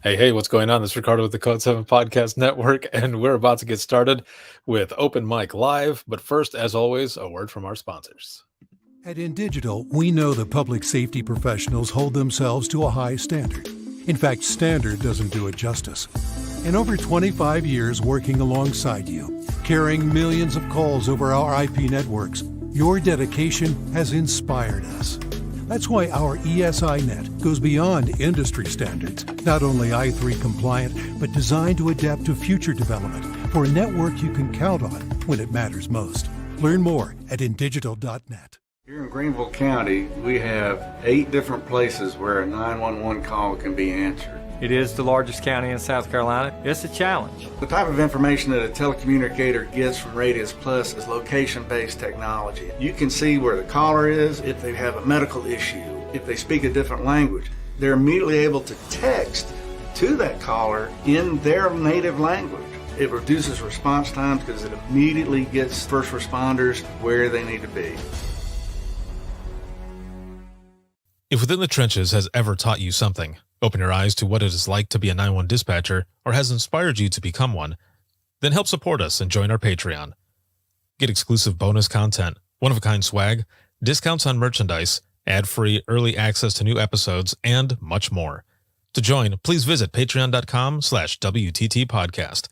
Hey, what's going on? This is Ricardo with the Code 7 Podcast Network, and we're about to get started with Open Mic Live. But first, as always, a word from our sponsors. At InDigital, we know the public safety professionals hold themselves to a high standard. In fact, standard doesn't do it justice. In over 25 years working alongside you, carrying millions of calls over our IP networks, your dedication has inspired us. That's why our ESI net goes beyond industry standards, not only I3 compliant, but designed to adapt to future development for a network you can count on when it matters most. Learn more at indigital.net. Here in Greenville County, we have 8 different places where a 911 call can be answered. It is the largest county in South Carolina. It's a challenge. The type of information that a telecommunicator gets from Radius Plus is location-based technology. You can see where the caller is, if they have a medical issue, if they speak a different language. They're immediately able to text to that caller in their native language. It reduces response times because it immediately gets first responders where they need to be. If Within the Trenches has ever taught you something, open your eyes to what it is like to be a 911 dispatcher, or has inspired you to become one, then help support us and join our Patreon. Get exclusive bonus content, one-of-a-kind swag, discounts on merchandise, ad-free early access to new episodes, and much more. To join, please visit patreon.com/WTT podcast.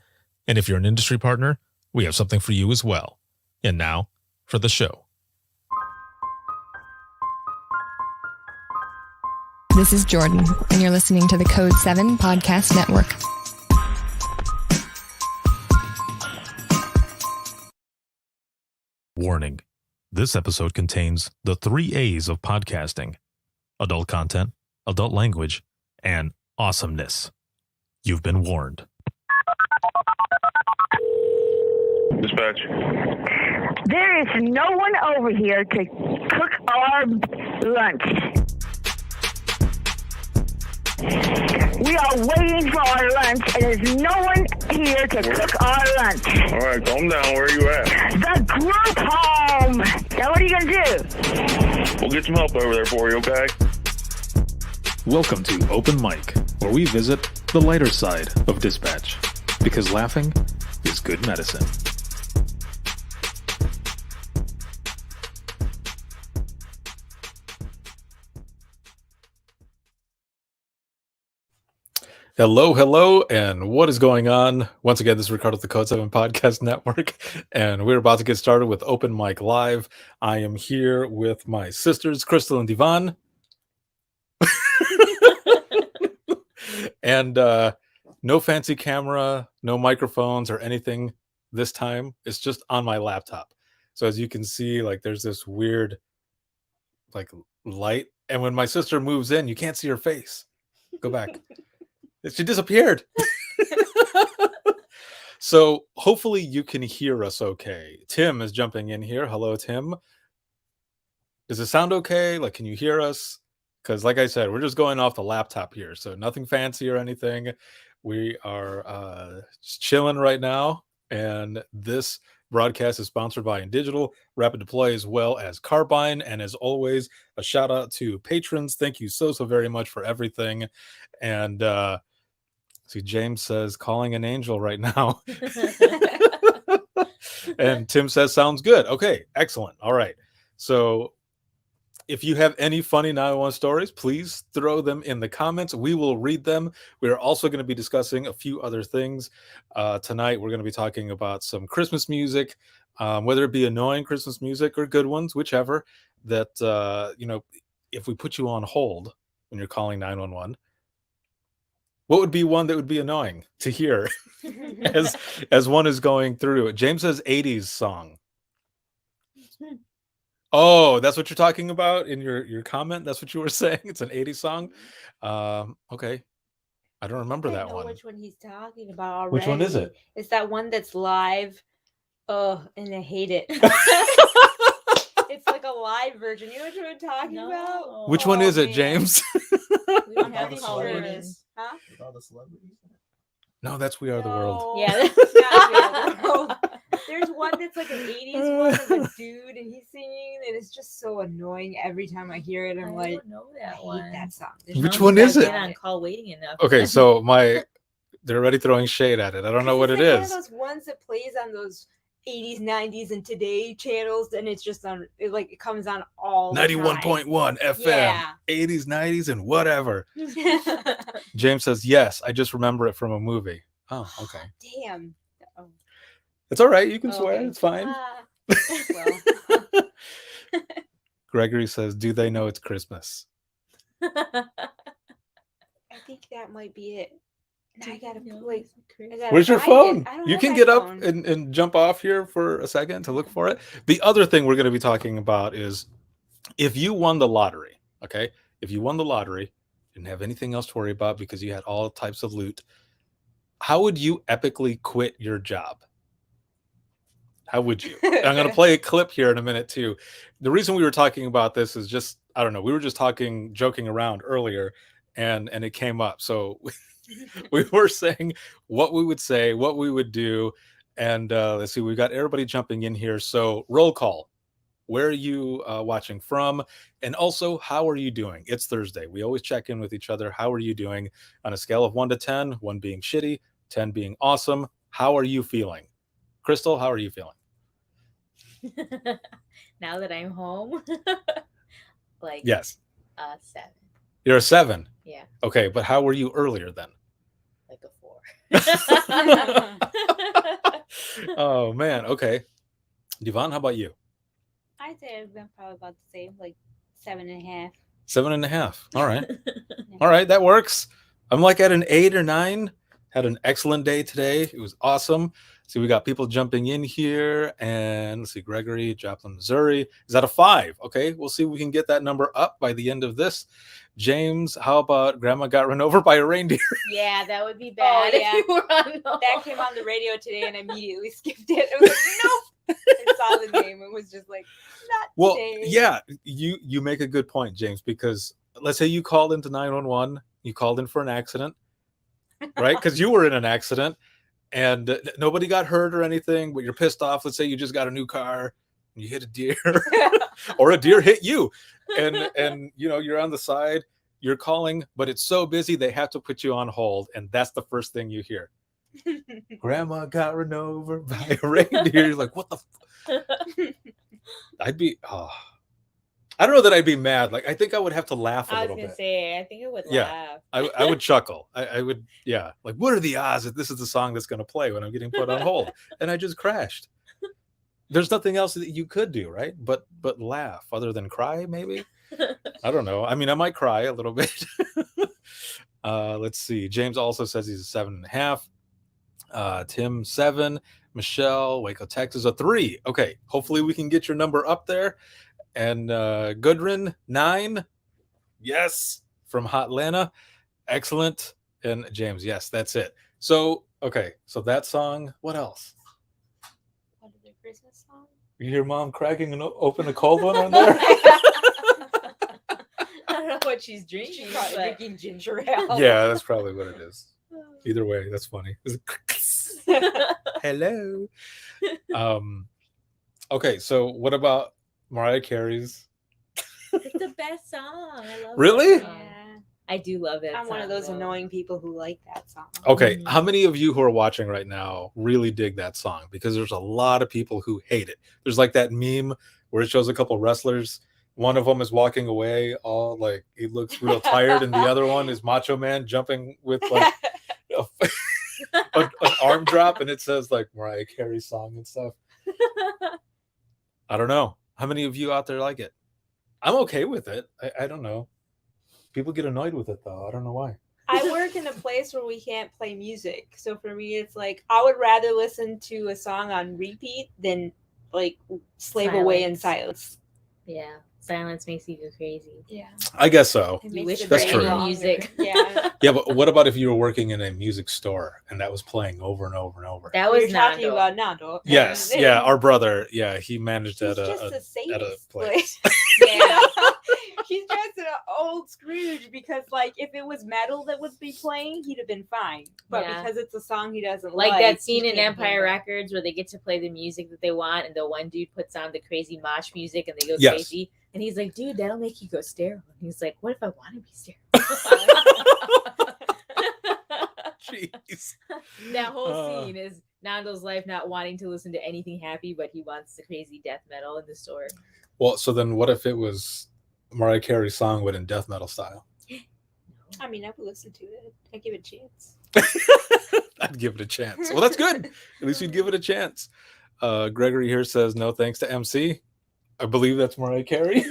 And if you're an industry partner, we have something for you as well. And now, for the show. This is Jordan, and you're listening to the Code 7 Podcast Network. Warning. This episode contains the 3 A's of podcasting: adult content, adult language, and awesomeness. You've been warned. Dispatch. There is no one over here to cook our lunch. We are waiting for our lunch, and there's no one here to cook our lunch. All right, calm down. Where are you at? The group home. Now, what are you going to do? We'll get some help over there for you, okay? Welcome to Open Mic, where we visit the lighter side of dispatch, because laughing is good medicine. Hello, and what is going on? Once again, this is Ricardo with the Code 7 Podcast Network, and we're about to get started with Open Mic Live. I am here with my sisters, Crystal and Devon. And no fancy camera, no microphones or anything this time. It's just on my laptop. So as you can see, like there's this weird like light, and when my sister moves in, you can't see her face. Go back. She disappeared. So hopefully you can hear us okay. Tim is jumping in here. Hello, Tim. Does it sound okay? Like, can you hear us? Because like I said, we're just going off the laptop here. So nothing fancy or anything. We are just chilling right now. And this broadcast is sponsored by InDigital, Rapid Deploy, as well as Carbine. And as always, a shout out to patrons. Thank you so very much for everything. And see, James says, calling an angel right now. And Tim says, sounds good. Okay, excellent. All right. So if you have any funny 911 stories, please throw them in the comments. We will read them. We are also going to be discussing a few other things. Tonight, we're going to be talking about some Christmas music, whether it be annoying Christmas music or good ones, whichever, that, if we put you on hold when you're calling 911, what would be one that would be annoying to hear as one is going through it? James says 80s song. Oh, that's what you're talking about in your comment? That's what you were saying? It's an 80s song? Okay. I don't remember that one. Which one he's talking about already. Which one is it? It's that one that's live. Oh, and I hate it. It's like a live version. You know what I'm talking about? Which one is it, James? We don't have any celebrities. Huh? With all the celebrities. No, that's We Are the World. Yeah, that's not We Are the World. There's one that's like an 80s one of a dude and he's singing and it's just so annoying every time I hear it. I'm I like, don't know that I one. hate that song. Which one is it? Get on call waiting enough. Okay, so they're already throwing shade at it. I don't know what it It's like is. one of those ones that plays on those 80s, 90s, and today channels, and it's just on. It comes on all the time. 91.1 FM, Yeah. 80s, 90s, and whatever. James says, yes, I just remember it from a movie. Oh, okay. Damn. Oh. It's all right. You can swear. Okay. It's fine. Well. Gregory says, do they know it's Christmas? I think that might be it. I gotta like. Where's your phone? You can get up phone. and jump off here for a second to look for it. The other thing we're going to be talking about is if you won the lottery, okay? If you won the lottery, didn't have anything else to worry about because you had all types of loot, how would you epically quit your job? How would you? I'm going to play a clip here in a minute too. The reason we were talking about this is just, I don't know, we were just joking around earlier and it came up. So we were saying what we would say, what we would do. And let's see, we've got everybody jumping in here. So roll call. Where are you watching from? And also, how are you doing? It's Thursday. We always check in with each other. How are you doing on a scale of 1 to 10, 1 being shitty, 10 being awesome? How are you feeling? Crystal, how are you feeling? Now that I'm home, like Yes. 7. You're a 7. Yeah, Okay, but how were you earlier then? like a 4. Oh man. Okay. Devon, how about you? I'd say I've been probably about the same, like 7.5. 7.5. All right. All right, that works. I'm like at an 8 or 9. Had an excellent day today. It was awesome. See, we got people jumping in here, and let's see, Gregory, Joplin, Missouri is at a 5. Okay, we'll see if we can get that number up by the end of this. James, how about Grandma got run over by a reindeer? Yeah, that would be bad. yeah. If you were on That came on the radio today, and I immediately skipped it. I was like, nope. I saw the name and was just like, not Well, today. yeah, you make a good point, James, because let's say you called into 911, you called in for an accident, right? Because you were in an accident and nobody got hurt or anything, but you're pissed off. Let's say you just got a new car and you hit a deer or a deer hit you and you know, you're on the side, you're calling, but it's so busy they have to put you on hold, and that's the first thing you hear. Grandma got run over by a reindeer. You're like, what the I'd be I don't know that I'd be mad. Like, I think I would have to laugh a I was little gonna bit. say, I think it would Yeah. laugh. I would chuckle. I would, yeah. Like, what are the odds that this is the song that's going to play when I'm getting put on hold? And I just crashed. There's nothing else that you could do, right? But laugh, other than cry, maybe. I don't know. I mean, I might cry a little bit. Let's see. James also says he's a 7.5. Tim 7. Michelle, Waco, Texas, a 3. Okay, hopefully we can get your number up there. And Gudrun 9. Yes, from Hotlanta. Excellent. And James, yes, that's it. So, okay, so that song. What else? What is their Christmas song? You hear Mom cracking and open a cold one on there? I don't know what she's drinking. She's probably but... drinking ginger ale. Yeah, that's probably what it is. Either way, that's funny. Hello. Okay, so what about Mariah Carey's? It's the best song. I love Really? that song. I do love it. I'm one of those annoying people who like that song. Okay, how many of you who are watching right now really dig that song? Because there's a lot of people who hate it. There's like that meme where it shows a couple wrestlers. One of them is walking away, all like he looks real tired, and the other one is Macho Man jumping with like an arm drop, and it says like Mariah Carey song and stuff. I don't know. How many of you out there like it? I'm okay with it. I don't know. People get annoyed with it though. I don't know why. I work in a place where we can't play music. So for me, it's like I would rather listen to a song on repeat than like slave away in silence. Yeah. Silence makes you go crazy. Yeah. I guess so. You wish That's for true. any music. Yeah. Yeah, but what about if you were working in a music store and that was playing over and over and over? That We're was talking Nando. about Nando. Yes, yeah, our brother, he managed He's at just a a sadist. place. Like, yeah. He's dressed in an old Scrooge because, like, if it was metal that would be playing, he'd have been fine. But because it's a song he doesn't like like, that scene he in can't Empire handle it. Records where they get to play the music that they want, and the one dude puts on the crazy mosh music, and they go Yes. crazy. And he's like, "Dude, that'll make you go sterile." And he's like, "What if I want to be sterile?" Jeez. That whole scene is Nando's life not wanting to listen to anything happy, but he wants the crazy death metal in the store. Well, so then what if it was Mariah Carey's song but in death metal style? I mean, I would listen to it. I'd give it a chance. I'd give it a chance. Well, that's good. At least you'd give it a chance. Gregory here says no thanks to MC. I believe that's Mariah Carey.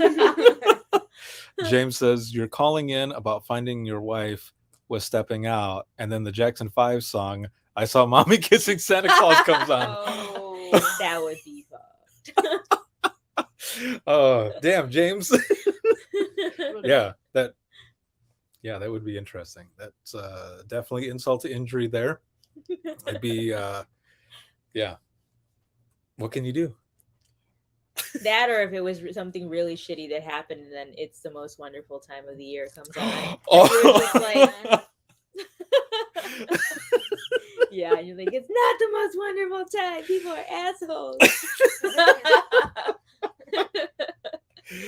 James says you're calling in about finding your wife was stepping out, and then the Jackson 5 song "I Saw Mommy Kissing Santa Claus" comes on. Oh, that would be fucked. Oh, damn, James. Yeah, that would be interesting. That's definitely insult to injury there. It'd be yeah. What can you do? That, or if it was something really shitty that happened, and then "It's the Most Wonderful Time of the Year" comes on. You're just like, yeah, and you're like, "It's not the most wonderful time. People are assholes."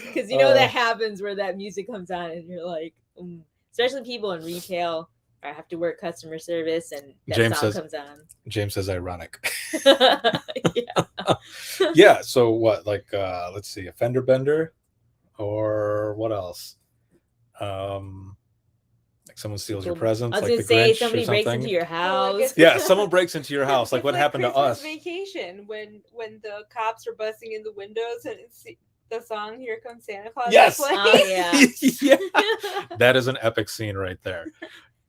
Because you know that happens where that music comes on, and you're like, especially people in retail or have to work customer service, and that James song says, comes on. James says ironic. Yeah. Yeah, so what, like let's see, a fender bender, or what else? Like someone steals your presents. I was like gonna the say Grinch somebody or breaks something. into your house. Yeah, someone breaks into your house. Like It's what happened to Christmas us. Vacation when the cops are busting in the windows and it's the song "Here Comes Santa Claus." Yes. Playing. Oh yeah. Yeah. That is an epic scene right there.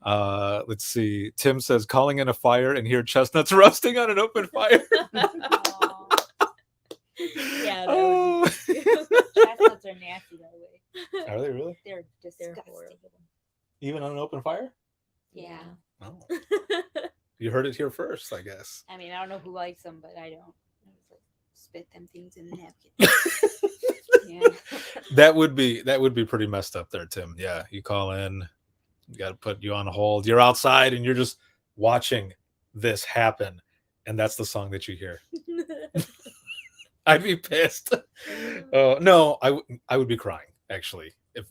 Let's see. Tim says calling in a fire and hear chestnuts roasting on an open fire. Yeah, that Oh. would be Chestnuts are nasty that way. Are they really? They're They're disgusting. horrible. Even on an open fire? Yeah. Oh. You heard it here first, I guess. I mean, I don't know who likes them, but I don't. I was like, spit them things in a napkin. Yeah. That would be pretty messed up there, Tim. Yeah, you call in, you got to put you on hold. You're outside and you're just watching this happen, and that's the song that you hear. I'd be pissed. No, I would be crying actually if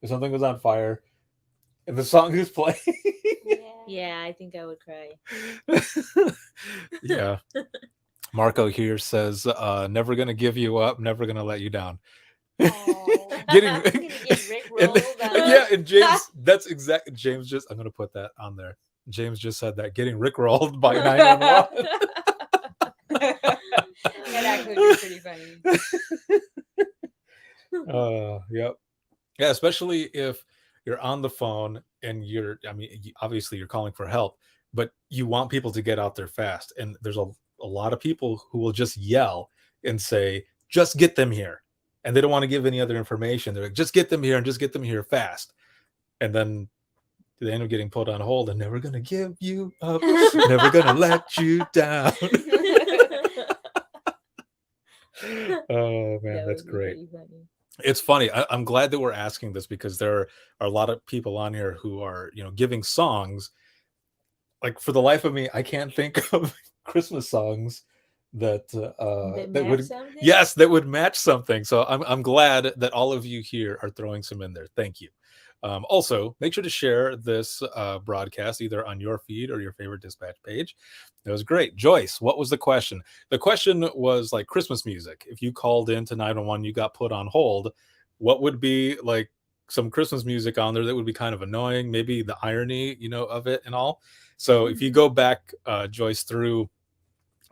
something was on fire and the song is playing. Yeah, I think I would cry. Yeah. Marco here says, never gonna give you up, never gonna let you down. Getting Rick and James, that's exactly James just I'm gonna put that on there. James just said that, getting rickrolled by 911. That actually would be pretty funny. Yep. Yeah, especially if you're on the phone and obviously you're calling for help, but you want people to get out there fast. And there's a lot of people who will just yell and say, just get them here. And they don't want to give any other information. They're like, just get them here and just get them here fast. And then they end up getting put on hold and never going to give you up, never going to let you down. Oh, man, that's great. It's funny. I'm glad that we're asking this because there are a lot of people on here who are, giving songs. Like for the life of me, I can't think of Christmas songs that would match something. So I'm glad that all of you here are throwing some in there. Thank you. Also, make sure to share this broadcast either on your feed or your favorite dispatch page. That was great. Joyce, what was the question? The question was like Christmas music. If you called into 911, you got put on hold, what would be like some Christmas music on there that would be kind of annoying? Maybe the irony, of it and all. So if you go back, Joyce, through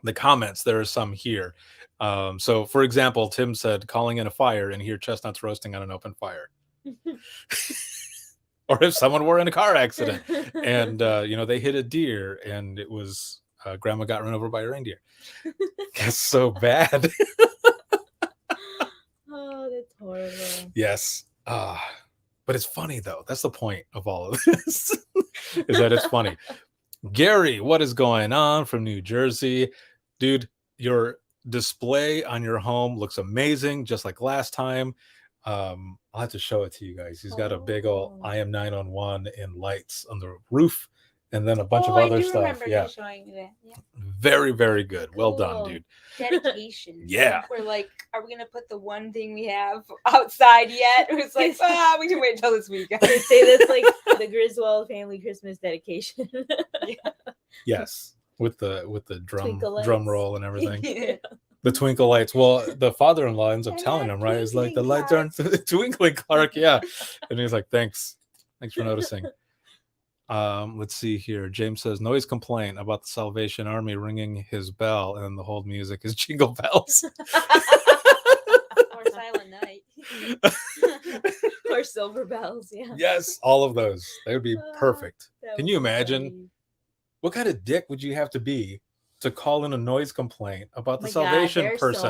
the comments, there are some here. So for example, Tim said calling in a fire and hear chestnuts roasting on an open fire. Or if someone were in a car accident and they hit a deer and it was grandma got run over by a reindeer. That's so bad. Oh, that's horrible. Yes. But it's funny though. That's the point of all of this. Is that it's funny. Gary, what is going on from New Jersey? Dude, your display on your home looks amazing, just like last time. I'll have to show it to you guys. He's got a big old I am 911 and lights on the roof, and then a bunch of other stuff. Remember Yeah, him showing you that. Yeah. very, very good. Well done, dude. Dedication. Yeah. We're like, are we gonna put the one thing we have outside yet? It was like, we can wait until this weekend. They say that's like the Griswold family Christmas dedication. Yes, with the drum Twinkle roll and everything. Yeah. The twinkle lights. Well, the father-in-law ends up telling him, right? It's like the lights aren't twinkling, Clark. Yeah, and he's like, thanks for noticing. Let's see here. James says noise complaint about the Salvation Army ringing his bell, and the whole music is jingle bells. Or Silent Night. Or Silver Bells, yeah. Yes, all of those. They would be perfect. That Can would you be imagine? funny. What kind of dick would you have to be to call in a noise complaint about the My Salvation God, person?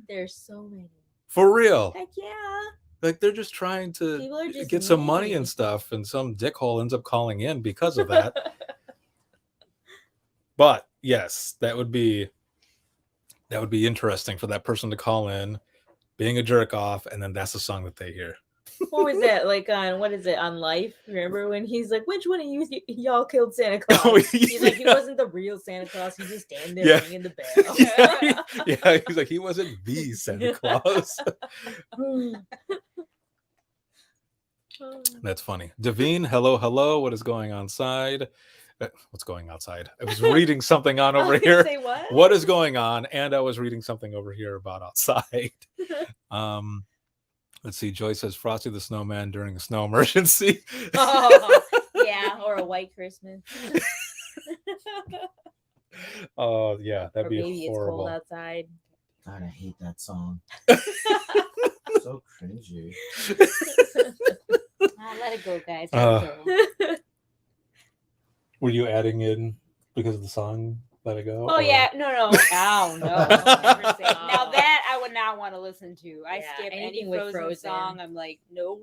There's so many. For real. Heck yeah. Like they're just trying People to are just get some money mean. and stuff, and some dickhole ends up calling in because of that. But yes, that would be interesting for that person to call in, being a jerk off, and then that's the song that they hear. What was that like on? What is it on Life? Remember when he's like, "Which one of y'all killed Santa Claus?" Oh, He's like, "He yeah. wasn't the real Santa Claus. He just standing there Yeah. ringing the bell." Yeah, he's like, he wasn't the Santa Claus. That's funny. Davine, hello. What is going on side? What's going outside? I was reading something on over here. Say what? What is going on? And I was reading something over here about outside. Let's see. Joy says Frosty the Snowman during a snow emergency. Oh, yeah, or a white Christmas. Oh yeah, that'd Or be maybe horrible. it's cold outside. God, I hate that song. So cringy. Let it go, guys. Let it go. Were you adding in because of the song Let It Go? Oh or- yeah, no. Oh no. Never say. Now that I would not want to listen to. I Yeah, skip any anything with Frozen, Frozen. song. I'm like, no.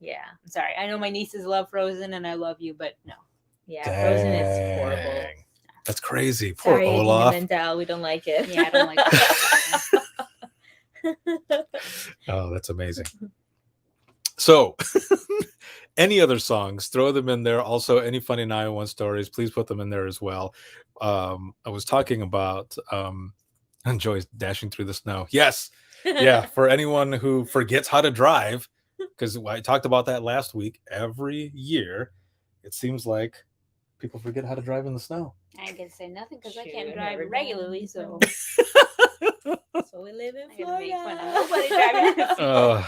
Yeah, I'm sorry. I know my nieces love Frozen, and I love you, but no. yeah. Frozen is horrible. Dang. That's crazy. Poor Sorry, Olaf. Mental, we don't like it. Yeah, I don't like that. Oh, that's amazing. So, any other songs, throw them in there. Also, any funny 911 stories, please put them in there as well. I was talking about Joy's dashing through the snow. Yes. Yeah. For anyone who forgets how to drive, because I talked about that last week, every year, it seems like people forget how to drive in the snow. I ain't gonna say nothing because I Shoot, can't I drive never regularly, know. so So we live in I gotta make fun Florida. of nobody driving in the snow.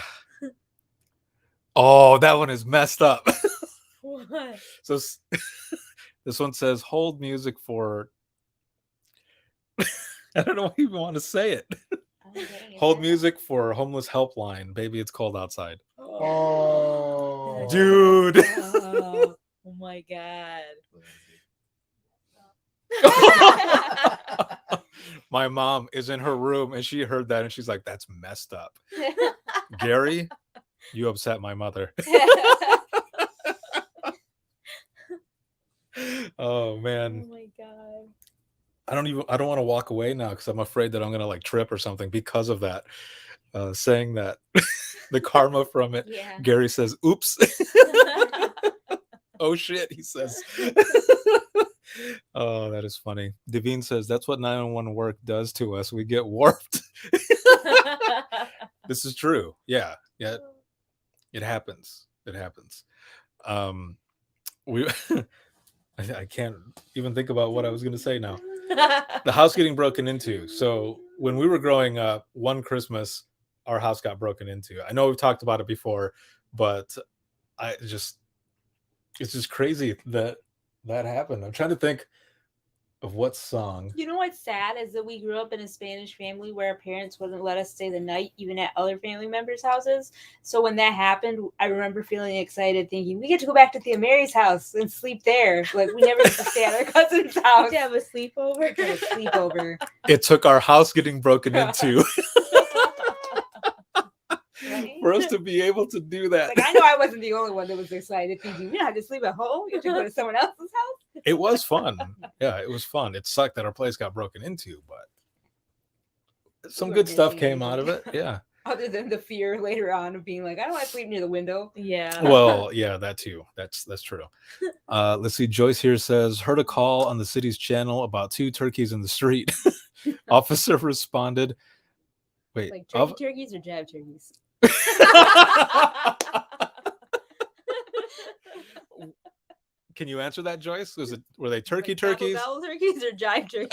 Oh, that one is messed up. What? So this one says hold music for I don't know if you want to say it. I'm getting it Hold now. music for homeless helpline. Baby, it's cold outside. Oh, Dude. Oh, oh my God. My mom is in her room and she heard that and she's like, that's messed up. Gary, you upset my mother. Oh man. Oh my God. I don't want to walk away now because I'm afraid that I'm gonna like trip or something because of that. Saying that the karma from it. Yeah. Gary says, oops. Oh shit, he says. Oh, that is funny. Devine says that's what 911 work does to us. We get warped. This is true. Yeah. It happens. We I can't even think about what I was gonna say now. The house getting broken into. So when we were growing up, one Christmas our house got broken into. I know we've talked about it before, but it's just crazy that happened. I'm trying to think of what song. You know what's sad is that we grew up in a Spanish family where our parents wouldn't let us stay the night even at other family members' houses. So when that happened, I remember feeling excited, thinking we get to go back to Tia Mary's house and sleep there. Like we never get to stay at our cousin's house. To have a sleepover. Get a sleepover. It took our house getting broken into Right? for us to be able to do that. Like I know I wasn't the only one that was excited, thinking we don't have to sleep at home. You have to go to someone else's house. It was fun. Yeah, it was fun. It sucked that our place got broken into, but some were good stuff busy. came out of it. Yeah. Other than the fear later on of being like, I don't want to sleep near the window. Yeah. Well, yeah, that too. That's true. Let's see. Joyce here says, heard a call on the city's channel about 2 turkeys in the street. Officer responded. Wait. Like turkeys or jive turkeys? Can you answer that, Joyce? Were they turkey Like turkeys? Gobble turkeys or jive turkeys?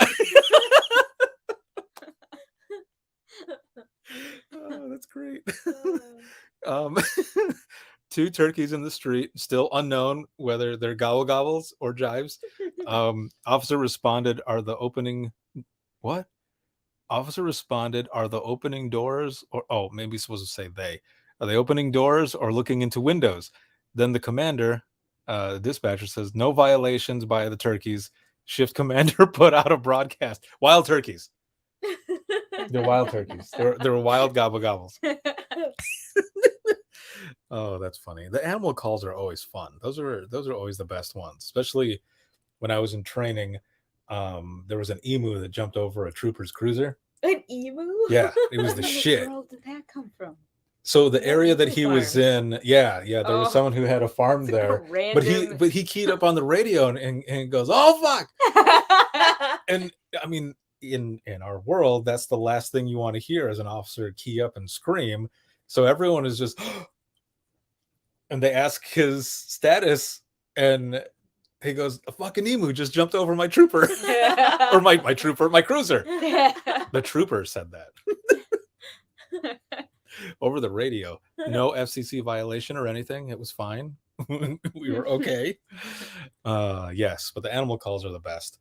Oh, that's great. 2 turkeys in the street, still unknown whether they're gobble gobbles or jives. Officer responded, are the opening doors or maybe supposed to say are they opening doors or looking into windows? Then the commander, dispatcher says, no violations by the turkeys. Shift commander put out a broadcast. Wild turkeys. They're wild turkeys. They're wild gobble gobbles. Oh, that's funny. The animal calls are always fun. Those are always the best ones, especially when I was in training. There was an emu that jumped over a trooper's cruiser. An emu? Yeah, it was the Where shit. in the world did that come from? So the area that emu he was in, there was someone who had a farm It's like a there. But he keyed up on the radio and goes, oh fuck. And I mean, in our world, that's the last thing you want to hear as an officer key up and scream. So everyone is just and they ask his status, and he goes, a fucking emu just jumped over my trooper. Or my trooper, my cruiser. The trooper said that. Over the radio. No FCC violation or anything. It was fine. We were okay. Yes, but the animal calls are the best.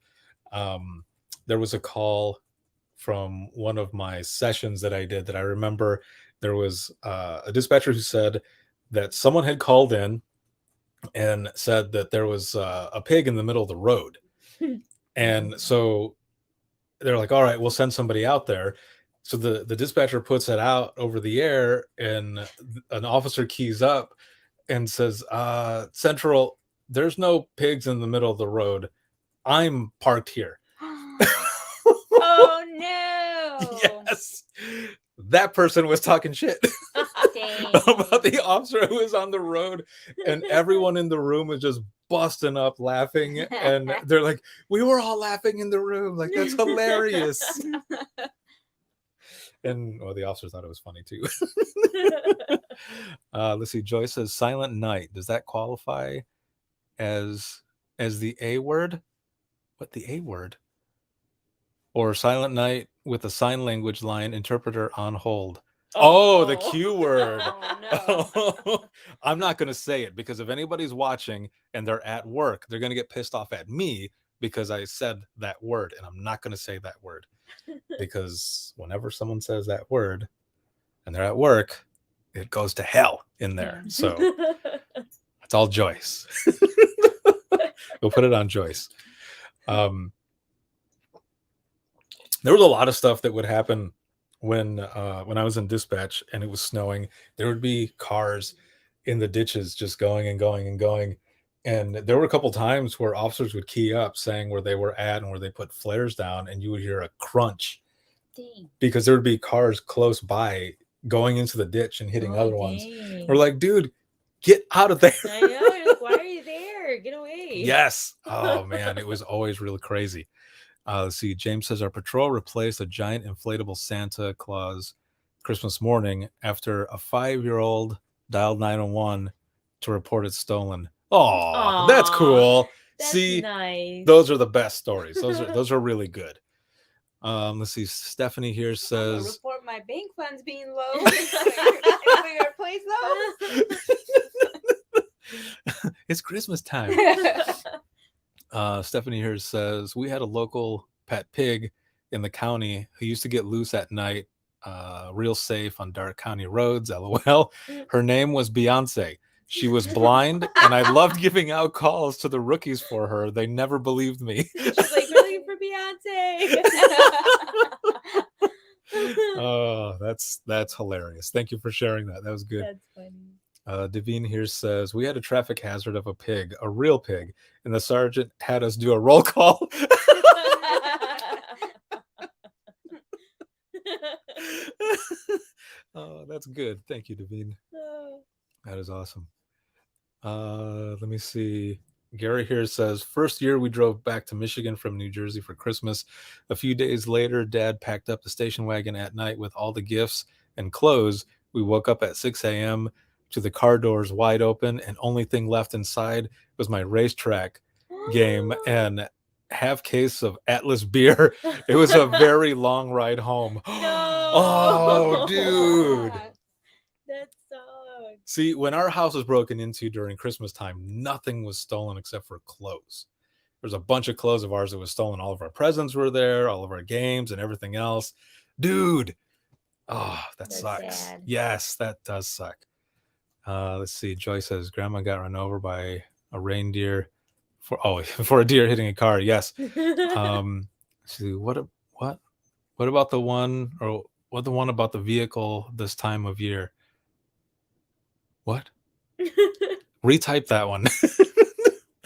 There was a call from one of my sessions that I did that I remember. There was a dispatcher who said that someone had called in and said that there was a pig in the middle of the road. And so they're like, all right, we'll send somebody out there. So the dispatcher puts it out over the air, and an officer keys up and says, Central, there's no pigs in the middle of the road. I'm parked here. Oh no. Yes. That person was talking shit about the officer who was on the road, and everyone in the room was just busting up laughing, and they're like, we were all laughing in the room, like, that's hilarious. And the officer thought it was funny too. Let's see. Joyce says silent night. Does that qualify as the A word? What, the A word? Or silent night with a sign language line interpreter on hold. Oh, the Q word. Oh, no. I'm not going to say it, because if anybody's watching and they're at work, they're going to get pissed off at me because I said that word, and I'm not going to say that word. Because whenever someone says that word and they're at work, it goes to hell in there. So it's all Joyce. We'll put it on Joyce. There was a lot of stuff that would happen when I was in dispatch and it was snowing. There would be cars in the ditches just going and going and going. And there were a couple times where officers would key up saying where they were at and where they put flares down, and you would hear a crunch. Dang. Because there would be cars close by going into the ditch and hitting other ones. We're like, dude, get out of there. I know. You're like, why are you there? Get away. Yes. Oh man, it was always really crazy. Let's see. James says our patrol replaced a giant inflatable Santa Claus Christmas morning after a 5-year-old dialed 911 to report it stolen. Oh, that's cool. That's See, nice. those are the best stories. Those are really good. Let's see. Stephanie here says, report my bank funds being low. If we replace those. it's Christmas time. Stephanie here says, we had a local pet pig in the county who used to get loose at night, real safe on dark county roads. LOL. Her name was Beyonce. She was blind, and I loved giving out calls to the rookies for her. They never believed me. She's like, we're looking for Beyonce. Oh, that's hilarious. Thank you for sharing that. That was good. That's funny. Devine here says, we had a traffic hazard of a pig, a real pig, and the sergeant had us do a roll call. Oh, that's good. Thank you, Davine. That is awesome. Let me see. Gary here says, first year we drove back to Michigan from New Jersey for Christmas. A few days later, Dad packed up the station wagon at night with all the gifts and clothes. We woke up at 6 a.m. to the car doors wide open, and only thing left inside was my racetrack game and half case of Atlas beer. It was a very long ride home. No. Oh, dude. That sucks. See, when our house was broken into during Christmas time, nothing was stolen except for clothes. There's a bunch of clothes of ours that was stolen. All of our presents were there, all of our games and everything else. Dude. Oh, that sucks. Sad. Yes, that does suck. Let's see. Joy says grandma got run over by a reindeer for a deer hitting a car. Yes. Let's see, what about the one about the vehicle this time of year? What? Retype that one.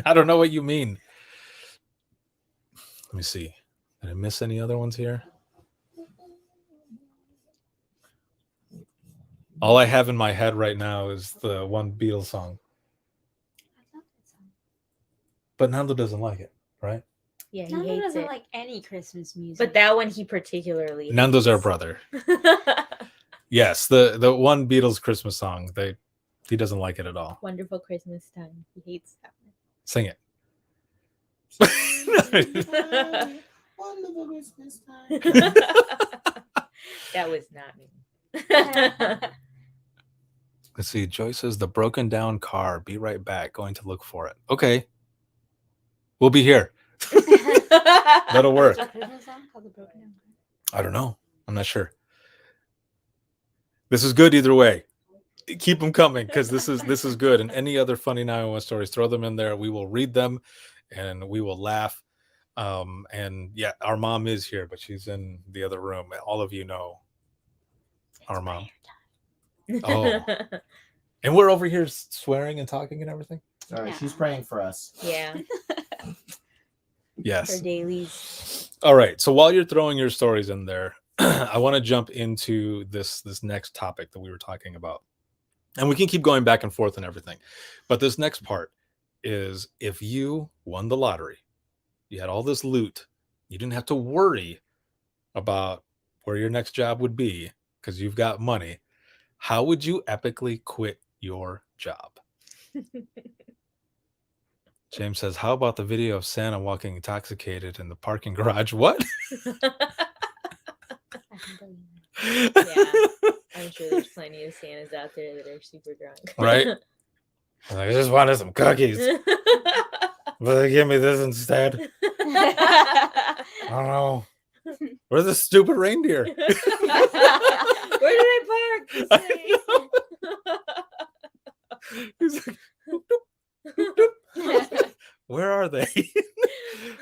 I don't know what you mean. Let me see. Did I miss any other ones here? All I have in my head right now is the one Beatles song. I love that song. But Nando doesn't like it, right? Yeah, he Nando hates doesn't it. like any Christmas music. But that one he particularly Nando's our hates. brother. Yes, the one Beatles Christmas song. He doesn't like it at all. Wonderful Christmas Time. He hates that Sing it. Wonderful Christmas time. one. That was not me. Let's see. Joy says the broken down car. Be right back. Going to look for it. Okay. We'll be here. That'll work. What's a Christmas song called The Broken Down Car? I don't know. I'm not sure. This is good either way. Keep them coming because this is good. And any other funny 911 stories, throw them in there. We will read them and we will laugh. And yeah, our mom is here, but she's in the other room. All of you know our mom. Oh, and we're over here swearing and talking and everything. All right, Yeah. she's praying for us. Yeah. Yes. For dailies. All right. So while you're throwing your stories in there, I want to jump into this next topic that we were talking about. And we can keep going back and forth and everything. But this next part is if you won the lottery, you had all this loot, you didn't have to worry about where your next job would be because you've got money. How would you epically quit your job? James says, how about the video of Santa walking intoxicated in the parking garage? What? I can believe it. Yeah. I'm sure there's plenty of Santas out there that are super drunk. Right? I just wanted some cookies, but they give me this instead. I don't know. Where's the stupid reindeer? Where did I park? I know. He's like, "Doop, doop, doop, doop." Where are they?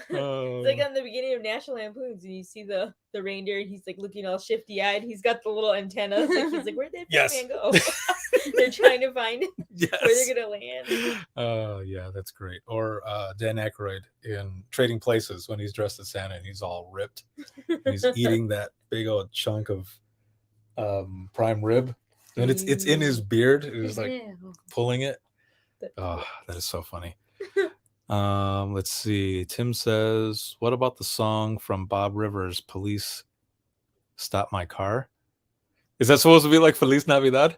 It's like on the beginning of National Lampoons, and you see the reindeer, and he's like looking all shifty-eyed. He's got the little antennas. Like he's like, "Where'd that Yes. man go?" They're trying to find where Yes. they're gonna land. Oh, yeah, that's great. Or Dan Aykroyd in Trading Places when he's dressed as Santa and he's all ripped. And he's eating that big old chunk of prime rib. And it's in his beard. He's like Ew. pulling it. Oh, that is so funny. Let's see. Tim says, what about the song from Bob Rivers, Police Stop My Car? Is that supposed to be like Feliz Navidad?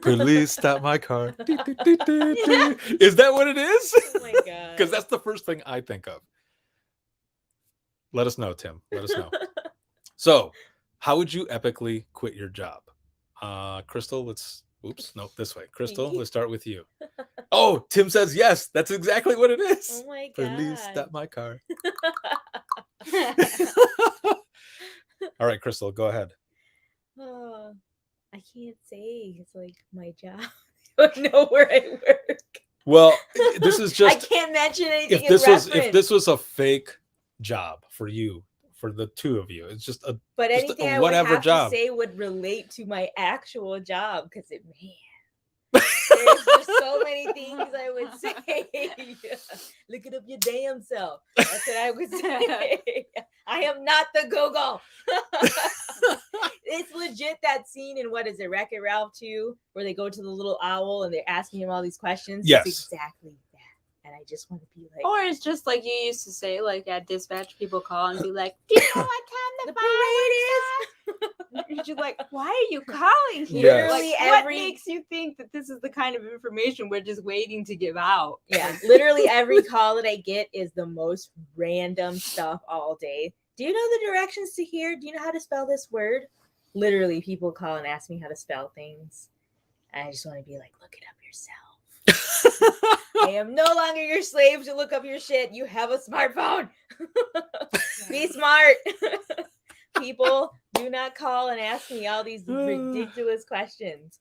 Police stop my car. Is that what it is? Oh my god! Because that's the first thing I think of. Let us know, Tim. Let us know. So, how would you epically quit your job? Crystal, this way. Crystal, let's start with you. Oh, Tim says yes. That's exactly what it is. Oh my god! Police stop my car. All right, Crystal, go ahead. Oh, I can't say it's like my job. I don't know where I work. Well, this is just I can't mention anything. if this was a fake job for you, for the two of you, it's just a but just anything a I would whatever have job. to say would relate to my actual job because there's just so many things I would say. Look it up your damn self. That's what I would say. I am not the Google. It's legit that scene in what is it, Wreck-It Ralph 2, where they go to the little owl and they're asking him all these questions. Yes. It's exactly that. And I just want to be like, Or it's just like you used to say, like at dispatch, people call and be like, "Do you know what time the parade is?" You're just like, "Why are you calling here? Yes. Like, Literally what every- makes you think that this is the kind of information we're just waiting to give out?" yeah, literally every call that I get is the most random stuff all day. Do you know the directions to here? Do you know how to spell this word? Literally, people call and ask me how to spell things. And I just want to be like, look it up yourself. I am no longer your slave to look up your shit. You have a smartphone. Be smart. People, do not call and ask me all these ridiculous questions.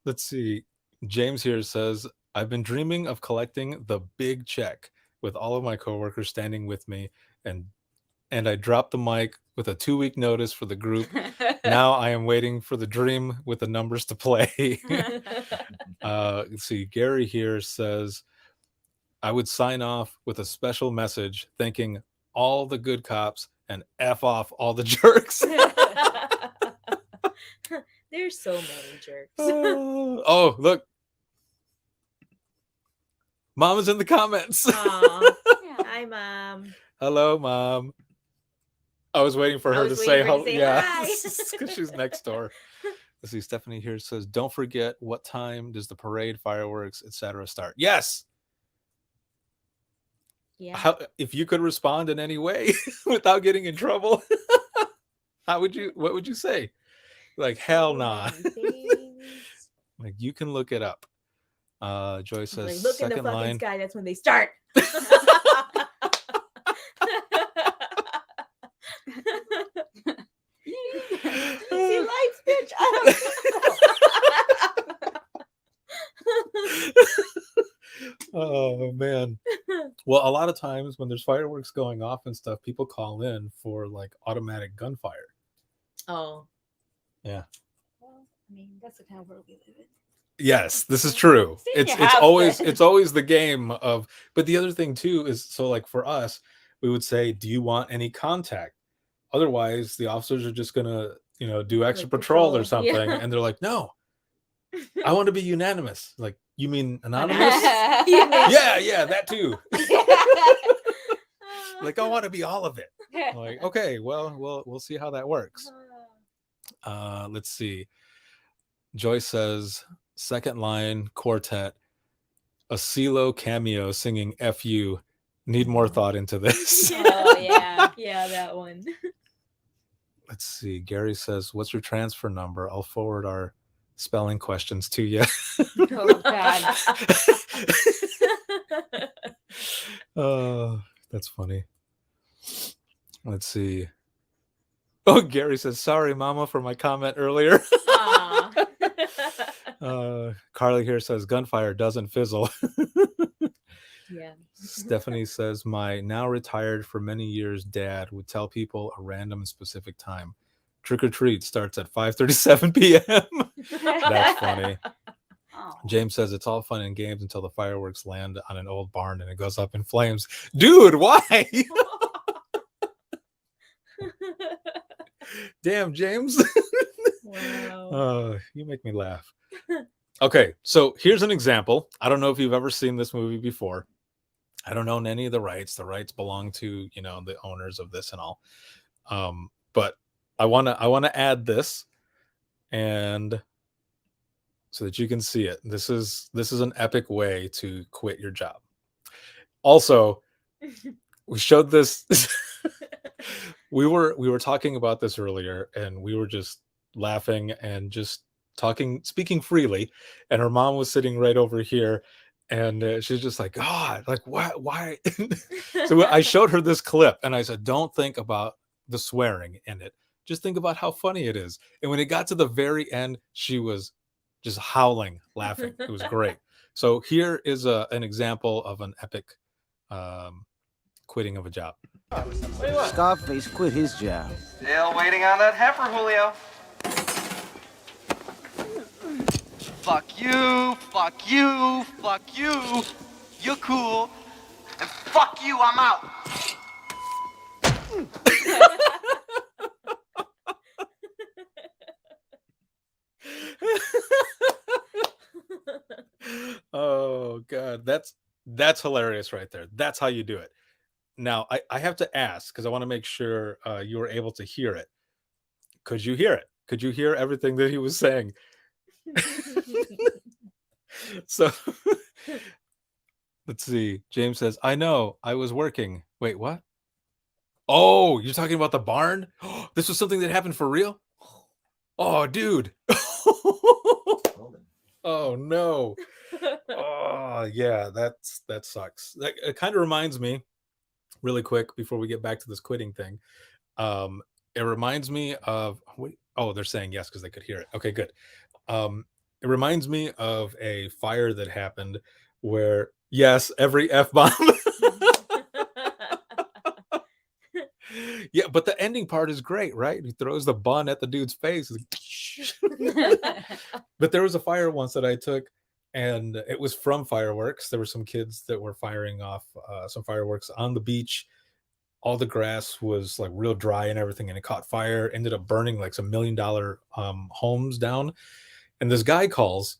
Let's see. James here says, I've been dreaming of collecting the big check with all of my coworkers standing with me, and I dropped the mic with a 2-week notice for the group. Now I am waiting for the dream with the numbers to play. Let's see. Gary here says, I would sign off with a special message thanking all the good cops and F off all the jerks. There's so many jerks. Oh, look. Mom is in the comments. Aw. Hi, Mom. Hello, Mom. I was waiting for her to say hello. Yeah, because she's next door. Let's see. Stephanie here says, don't forget, what time does the parade, fireworks, etc. start? Yes. Yeah. How, if you could respond in any way without getting in trouble, what would you say? Like, hell nah. Like, you can look it up. Joy says, like, look in the second fucking line. sky. That's when they start. See lights, bitch. Oh man. Well, a lot of times when there's fireworks going off and stuff, people call in for like automatic gunfire. Oh. Yeah. Well, I mean, that's the kind of world we live in. Yes, this is true. Stay in It's your house, always then. it's always the game of, but the other thing too is, so like for us, we would say, do you want any contact? Otherwise, the officers are just gonna, do extra Like patrol or patrol, something. yeah. And they're like, no, I want to be unanimous. Like, you mean anonymous? Yeah. Yeah, that too. Like, I want to be all of it. Like, okay, well, we'll see how that works. Let's see. Joyce says, second line, quartet, a CeeLo cameo singing "F-U." Need more thought into this. Oh yeah, yeah, that one. Let's see. Gary says, what's your transfer number? I'll forward our spelling questions to you. Oh God. Oh, that's funny. Let's see. Oh, Gary says, sorry, Mama, for my comment earlier. Carly here says, gunfire doesn't fizzle. Yeah. Stephanie says, my now retired for many years dad would tell people a random and specific time. Trick or treat starts at 5:37 p.m. That's funny. Oh. James says, it's all fun and games until the fireworks land on an old barn and it goes up in flames. Dude, why? Damn, James. Wow. You make me laugh. Okay, so here's an example. I don't know if you've ever seen this movie before. I don't own any of the rights. The rights belong to, the owners of this and all. But I want to add this, and so that you can see it. This is an epic way to quit your job. Also, we showed this. we were talking about this earlier, and we were just laughing and just speaking freely. And her mom was sitting right over here, and she's just like, God, like why? So I showed her this clip, and I said, don't think about the swearing in it. Just think about how funny it is. And when it got to the very end, she was just howling, laughing. It was great. So here is an example of an epic quitting of a job. Scarface quit his job. Still waiting on that heifer, Julio. Fuck you, fuck you, fuck you. You're cool. And fuck you, I'm out. that's hilarious right there. That's how you do it. Now I have to ask because I want to make sure you were able to hear it. Could you hear it? Could you hear everything that he was saying? So let's see. James says, I know, I was working. Wait, what? Oh, you're talking about the barn? This was something that happened for real? Oh, dude. Oh no. Oh yeah, that sucks. That it kind of reminds me, really quick before we get back to this quitting thing. It reminds me of they're saying yes because they could hear it. Okay, good. It reminds me of a fire that happened where yes, every F-bomb. Yeah, but the ending part is great, right? He throws the bun at the dude's face. But there was a fire once that I took, and it was from fireworks. There were some kids that were firing off some fireworks on the beach. All the grass was like real dry and everything, and it caught fire, ended up burning like some $1 million homes down. And this guy calls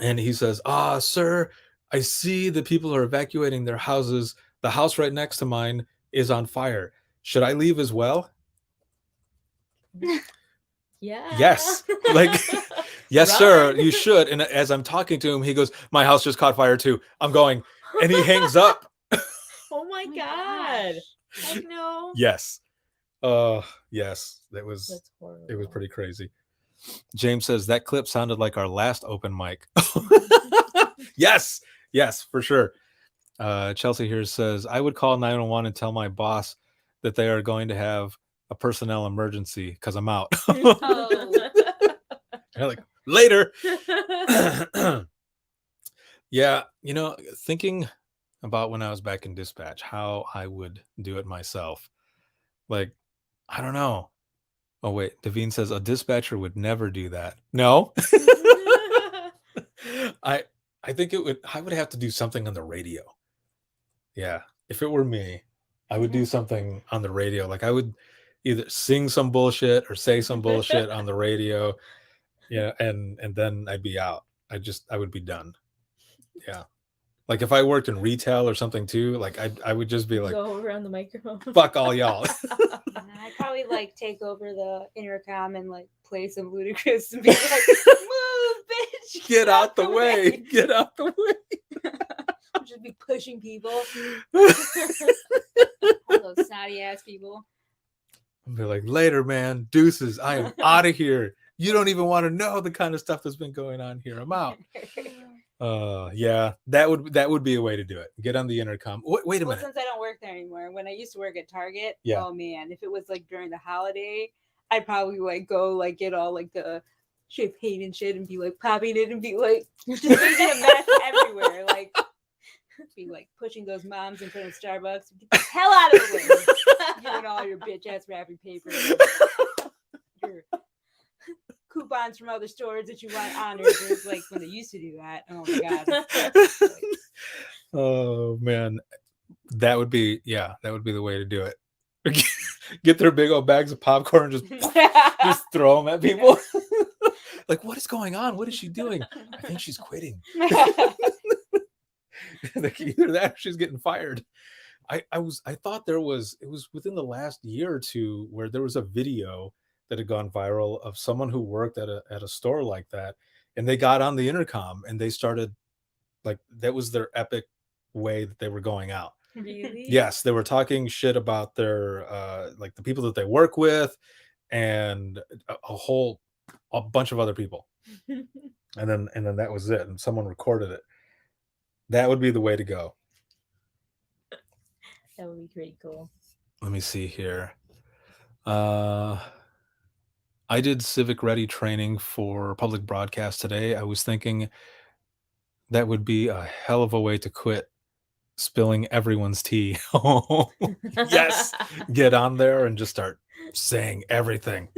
and he says, sir, I see that people are evacuating their houses. The house right next to mine is on fire. Should I leave as well? Yeah. Yes. Like, yes, sir, you should. And as I'm talking to him, he goes, my house just caught fire too. I'm going. And he hangs up. Oh my God. Heck no. Yes. Yes. It was pretty crazy. James says that clip sounded like our last open mic. Yes. Yes, for sure. Chelsea here says, I would call 911 and tell my boss that they are going to have a personnel emergency because I'm out. Like, later. Yeah, thinking about when I was back in dispatch, how I would do it myself. Like, I don't know. Oh, wait. Devine says a dispatcher would never do that. No. I think I would have to do something on the radio. Yeah. If it were me, I would do something on the radio. Like I would either sing some bullshit or say some bullshit on the radio. Yeah. And then I'd be out. I would be done. Yeah. Like if I worked in retail or something too, like I would just be like, go over on the microphone. Fuck all y'all. I'd probably like take over the intercom and like play some Ludacris and be like, move, bitch. Get out the way. Get out the way. Just be pushing people. All those snotty ass people. I'll be like, later, man. Deuces. I am out of here. You don't even want to know the kind of stuff that's been going on here. I'm out. Yeah, that would be a way to do it. Get on the intercom. Wait a minute. Since I don't work there anymore, when I used to work at Target, yeah. Oh man, if it was like during the holiday, I'd probably like go like get all like the champagne and shit and be like popping it and be like just making a mess everywhere. Like be like pushing those moms in front of Starbucks. Get the hell out of the way. Giving all your bitch ass wrapping paper. Your coupons from other stores that you want honored. It's like when they used to do that. Oh my God. Oh man. That would be the way to do it. Get their big old bags of popcorn and just throw them at people. Like, what is going on? What is she doing? I think she's quitting. Like either that or she's getting fired. I thought it was within the last year or two where there was a video that had gone viral of someone who worked at a store like that, and they got on the intercom and they started like that was their epic way that they were going out. Really? Yes, they were talking shit about their like the people that they work with and a bunch of other people. and then that was it, and someone recorded it. That would be the way to go. That would be pretty cool. Let me see here. I did civic ready training for public broadcast today. I was thinking that would be a hell of a way to quit spilling everyone's tea. Yes. Get on there and just start saying everything.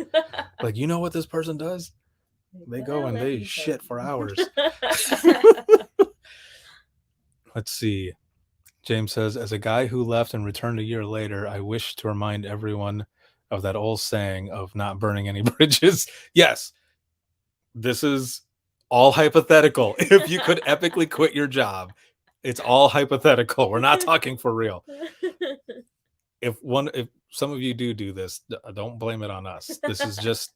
Like, you know what this person does? They go and they shit for hours. Let's see. James says, as a guy who left and returned a year later, I wish to remind everyone of that old saying of not burning any bridges. Yes, this is all hypothetical. If you could epically quit your job, It's all hypothetical. We're not talking for real. If some of you do this, don't blame it on us. This is just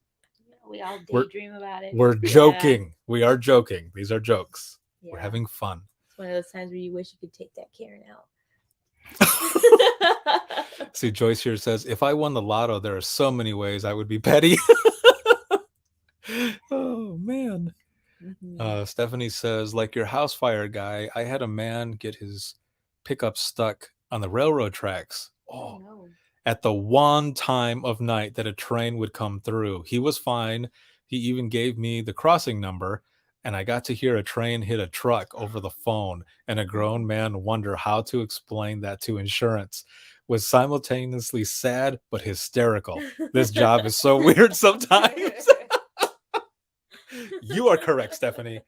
We all We're- daydream about it. we're joking. We are joking. These are jokes. We're Yeah. having fun. It's one of those times where you wish you could take that Karen out. See, Joyce here says, if I won the lotto, there are so many ways I would be petty. Oh man. Stephanie says, like your house fire guy, I had a man get his pickup stuck on the railroad tracks. Oh, no. At the one time of night that a train would come through. He was fine. He even gave me the crossing number, and I got to hear a train hit a truck over the phone, and a grown man wonder how to explain that to insurance. Was simultaneously sad but hysterical. This job is so weird sometimes. You are correct, Stephanie.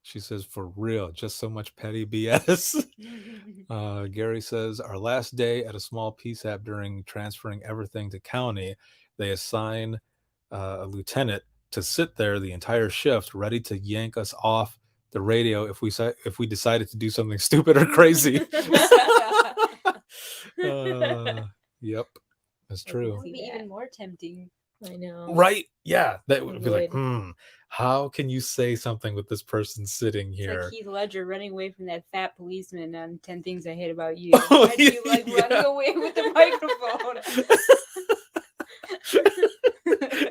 She says, for real, just so much petty BS. Gary says, our last day at a small PSAP during transferring everything to county, they assign a lieutenant to sit there the entire shift, ready to yank us off the radio if we decided to do something stupid or crazy. Yep, that's true. That would be even more tempting. I know. Right? Yeah, that would It be like, would. how can you say something with this person sitting It's here? like Heath Ledger running away from that fat policeman on 10 Things I Hate About You. Oh, Why do you like yeah. running away with the microphone?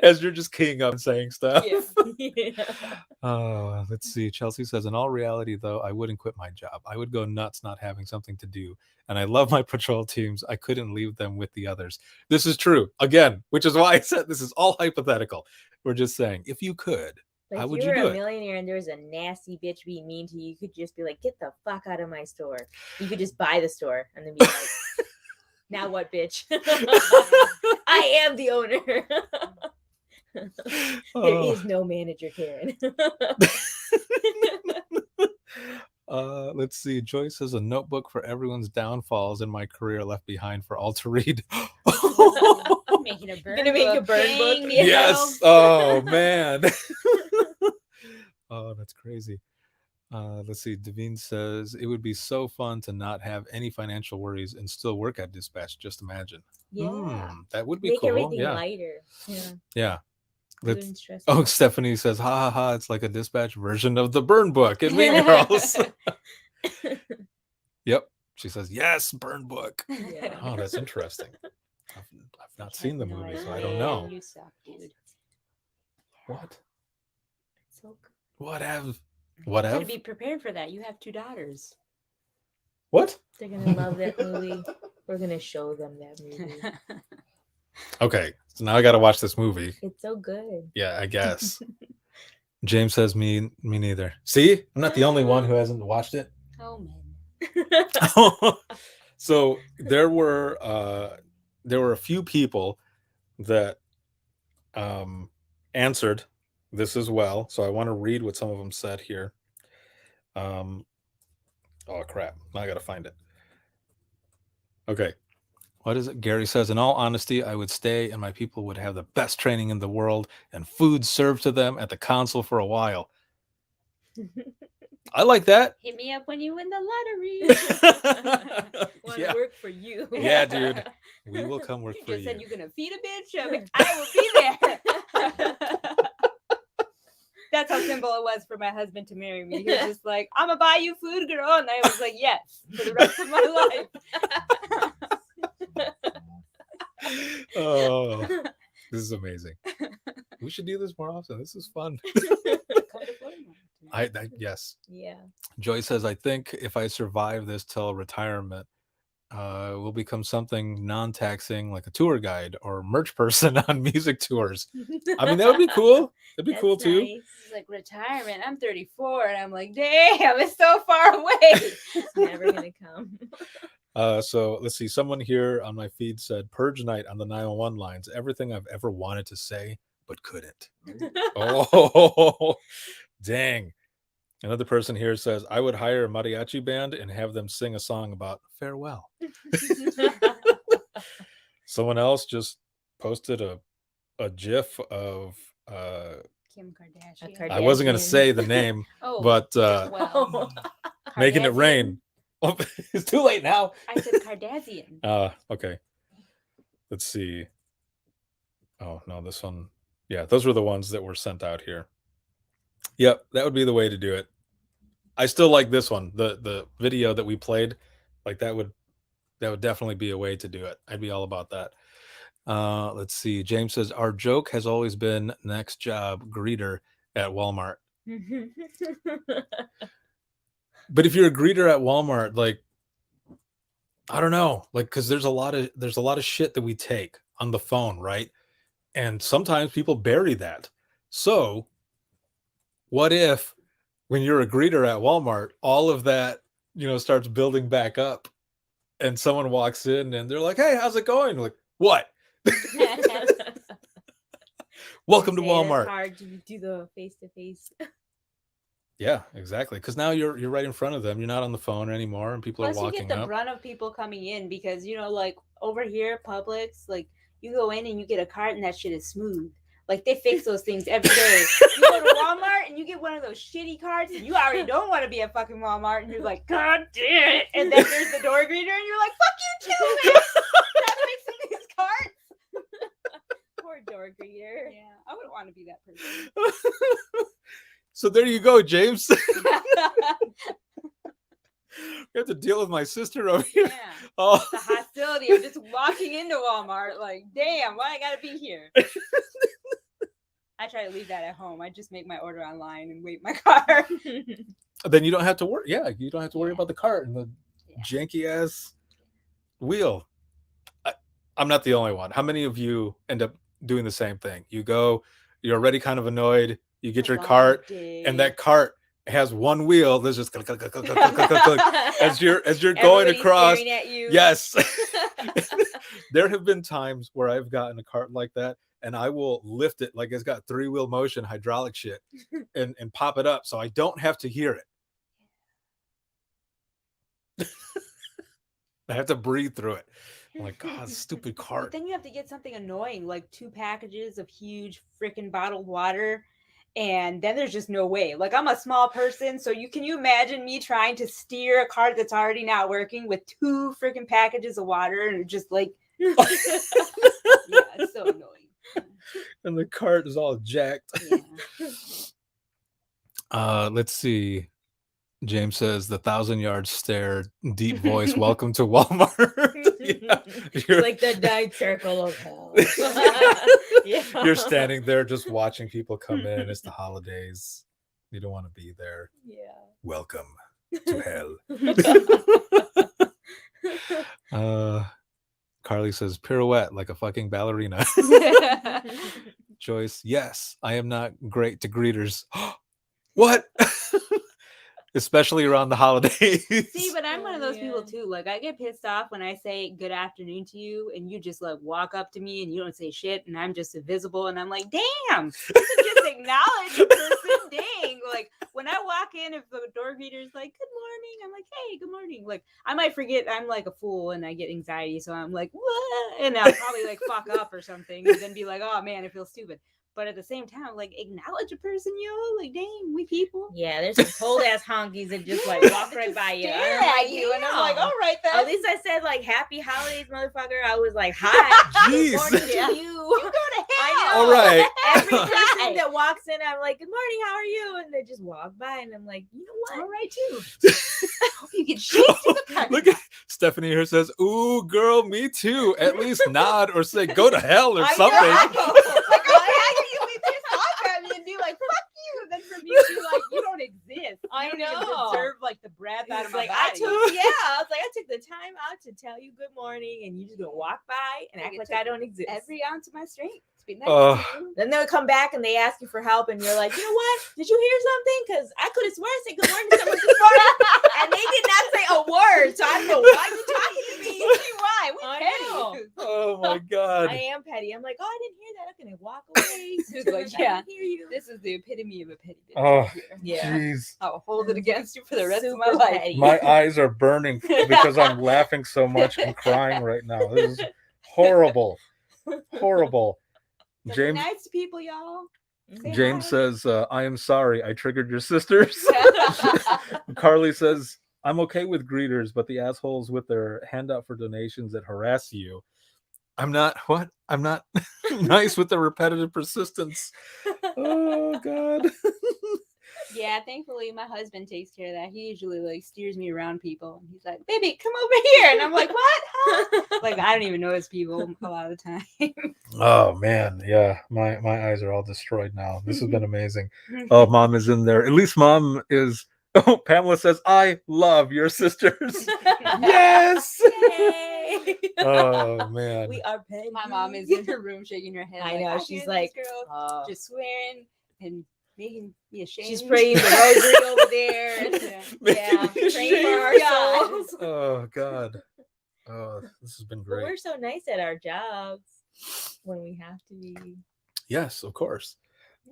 As you're just keying up and saying stuff. Yeah. Let's see. Chelsea says, in all reality, though, I wouldn't quit my job. I would go nuts not having something to do. And I love my patrol teams. I couldn't leave them with the others. This is true. Again, which is why I said this is all hypothetical. We're just saying, if you could, Like how if would you you were do a it? millionaire and there was a nasty bitch being mean to you, you could just be like, get the fuck out of my store. You could just buy the store and then be like, now what, bitch? I am the owner. There is no manager, Karen. Let's see. Joyce says, a notebook for everyone's downfalls in my career left behind for all to read. Making a burn Gonna make a book. burn Dang, book? you Yes. know? Oh, man. Oh, that's crazy. Let's see. Devine says, it would be so fun to not have any financial worries and still work at dispatch. Just imagine. Yeah. That would be Make cool. everything Yeah. lighter. Yeah. Yeah. Wouldn't stress you Oh, out. Stephanie says, ha ha ha, it's like a dispatch version of the burn book in Mean Girls. Yep. She says, yes, burn book. Yeah. Oh, that's interesting. I've not seen the movie, so I idea. don't know. You suck, dude. What? So good. What have? You What gotta have? be prepared for that. You have 2 daughters. What? They're gonna love that movie. We're gonna show them that movie. Okay, so now I got to watch this movie. It's so good. Yeah, I guess. James says, me neither. See, I'm not the only one who hasn't watched it. Oh, man. So there were a few people that answered this as well. So I want to read what some of them said here. Oh crap! Now I got to find it. Okay. What is it? Gary says, in all honesty, I would stay and my people would have the best training in the world and food served to them at the council for a while. I like that. Hit me up when you win the lottery. Want to Yeah. work for you? Yeah, dude. We will come work You for just said you. you're gonna feed a bitch. I'm like, I will be there. That's how simple it was for my husband to marry me. He was just like, I'm gonna buy you food, girl, and I was like, yes, for the rest of my life. Oh, this is amazing. We should do this more often. This is fun. Yes. Yeah. Joy says, I think if I survive this till retirement, we'll become something non-taxing like a tour guide or merch person on music tours. I mean, that would be cool. That'd be cool too. It's like retirement. I'm 34, and I'm like, damn, it's so far away. It's never gonna come. So let's see. Someone here on my feed said, Purge night on the 911 lines. Everything I've ever wanted to say, but couldn't. Oh, dang. Another person here says, I would hire a mariachi band and have them sing a song about farewell. Someone else just posted a GIF of Kim Kardashian. I wasn't going to say the name, but well, making it rain. Oh, it's too late now. I said Kardashian. Okay. Let's see. Oh, no, this one. Yeah, those were the ones that were sent out here. Yep, that would be the way to do it. I still like this one. The video that we played, like that would definitely be a way to do it. I'd be all about that. Let's see. James says our joke has always been next job greeter at Walmart. But if you're a greeter at Walmart, like I don't know, like because there's a lot of shit that we take on the phone, right? And sometimes people bury that. So what if when you're a greeter at Walmart, all of that, starts building back up and someone walks in and they're like, "Hey, how's it going?" Like, what? Welcome to Walmart. It's hard to do the face-to-face. Yeah, exactly. Because now you're right in front of them. You're not on the phone anymore, and people Plus, are walking you get the up. brunt of people coming in because like over here, Publix, like you go in and you get a cart and that shit is smooth. Like they fix those things every day. You go to Walmart and you get one of those shitty carts and you already don't want to be at fucking Walmart and you're like, God damn it! And then there's the door greeter and you're like, fuck you too, man. Stop fixing these carts. Poor door greeter. Yeah, I wouldn't want to be that person. So there you go, James. You have to deal with my sister over here. Yeah. Oh. The hostility of just walking into Walmart, like, damn, why I gotta be here? I try to leave that at home. I just make my order online and wait my car. Then you don't have to worry. Yeah, you don't have to worry about the cart and the janky ass wheel. I'm not the only one. How many of you end up doing the same thing? You go, you're already kind of annoyed. You get your cart, and that cart has one wheel. There's just click, click, click, click, click, click, click, as you're going across. At you. Yes. There have been times where I've gotten a cart like that, and I will lift it like it's got 3-wheel motion hydraulic shit, and pop it up so I don't have to hear it. I have to breathe through it. I'm like, God, stupid cart. But then you have to get something annoying, like 2 packages of huge freaking bottled water. And then there's just no way. Like, I'm a small person, so can you imagine me trying to steer a cart that's already not working with 2 freaking packages of water and just like, yeah, it's so annoying. And the cart is all jacked. Yeah. Let's see. James says the 1,000-yard stare, deep voice. Welcome to Walmart. Yeah, It's like the 9th circle of hell. Yeah. You're standing there just watching people come in. It's the holidays. You don't want to be there. Yeah. Welcome to hell. Carly says pirouette like a fucking ballerina. Joyce, yes, I am not great to greeters. What? Especially around the holidays. See, but I'm one of those people too. Like, I get pissed off when I say good afternoon to you and you just like walk up to me and you don't say shit and I'm just invisible and I'm like, damn, you should just acknowledge a person. Dang. Like, when I walk in, if the door greeter's like, good morning, I'm like, hey, good morning. Like, I might forget I'm like a fool and I get anxiety. So I'm like, what? And I'll probably like fuck up or something and then be like, oh man, I feel stupid. But at the same time, like, acknowledge a person, like, dang, we people. Yeah, there's some cold ass honkies that just like walk right by you. Stare at you, and I'm like, all right then. At least I said like happy holidays, motherfucker. I was like, hi, Jeez. good morning to you. You go to hell. I know. All right. Every person that walks in, I'm like, good morning, how are you? And they just walk by, and I'm like, you know what? All right too. I hope you get shit to the party. Look at Stephanie here says, ooh, girl, me too. At least nod or say go to hell or something. Like, you just talk at me and be like, fuck you. And then from you be like, you don't exist. I You don't know. even deserve like the breath out of my Like body. I was like, I took the time out to tell you good morning, and you just gonna walk by and act like I don't exist. Every ounce of my strength. Be nice Oh. to you. Then they'll come back and they ask you for help, and you're like, you know what? Did you hear something? Because I could have sworn I said good morning to someone this morning, and they did not say a word. So I don't know why you talking to me. Why? We I petty. know. Oh my God. I am petty. I'm like, oh, I didn't hear that. I'm gonna walk away. It's like, I yeah, didn't hear you. this is the epitome of a petty bitch. Oh, right here. Yeah. jeez. I'll hold it against you for the rest of my Super life. petty. My eyes are burning because I'm laughing so much and crying right now. This is horrible. Horrible. But James, be nice to people, y'all. James says, I am sorry I triggered your sisters. Carly says, I'm okay with greeters, but the assholes with their handout for donations that harass you. I'm not nice with the repetitive persistence. Oh God. Yeah, thankfully my husband takes care of that. He usually like steers me around people. And he's like, "Baby, come over here," and I'm like, "What? Huh?" Like I don't even notice people a lot of the time. Oh man, yeah, my eyes are all destroyed now. This has been amazing. Oh, Mom is in there. At least Mom is. Oh, Pamela says, "I love your sisters." Yes. Yay. Oh man. We are petty. My mom is in her room shaking her head. I like, know. I She's hear like, this girl just swearing and making me ashamed. She's praying the rosary over there. Yeah, praying for our God. souls. Oh God. Oh, this has been But great. we're so nice at our jobs when we have to be. Yes, of course.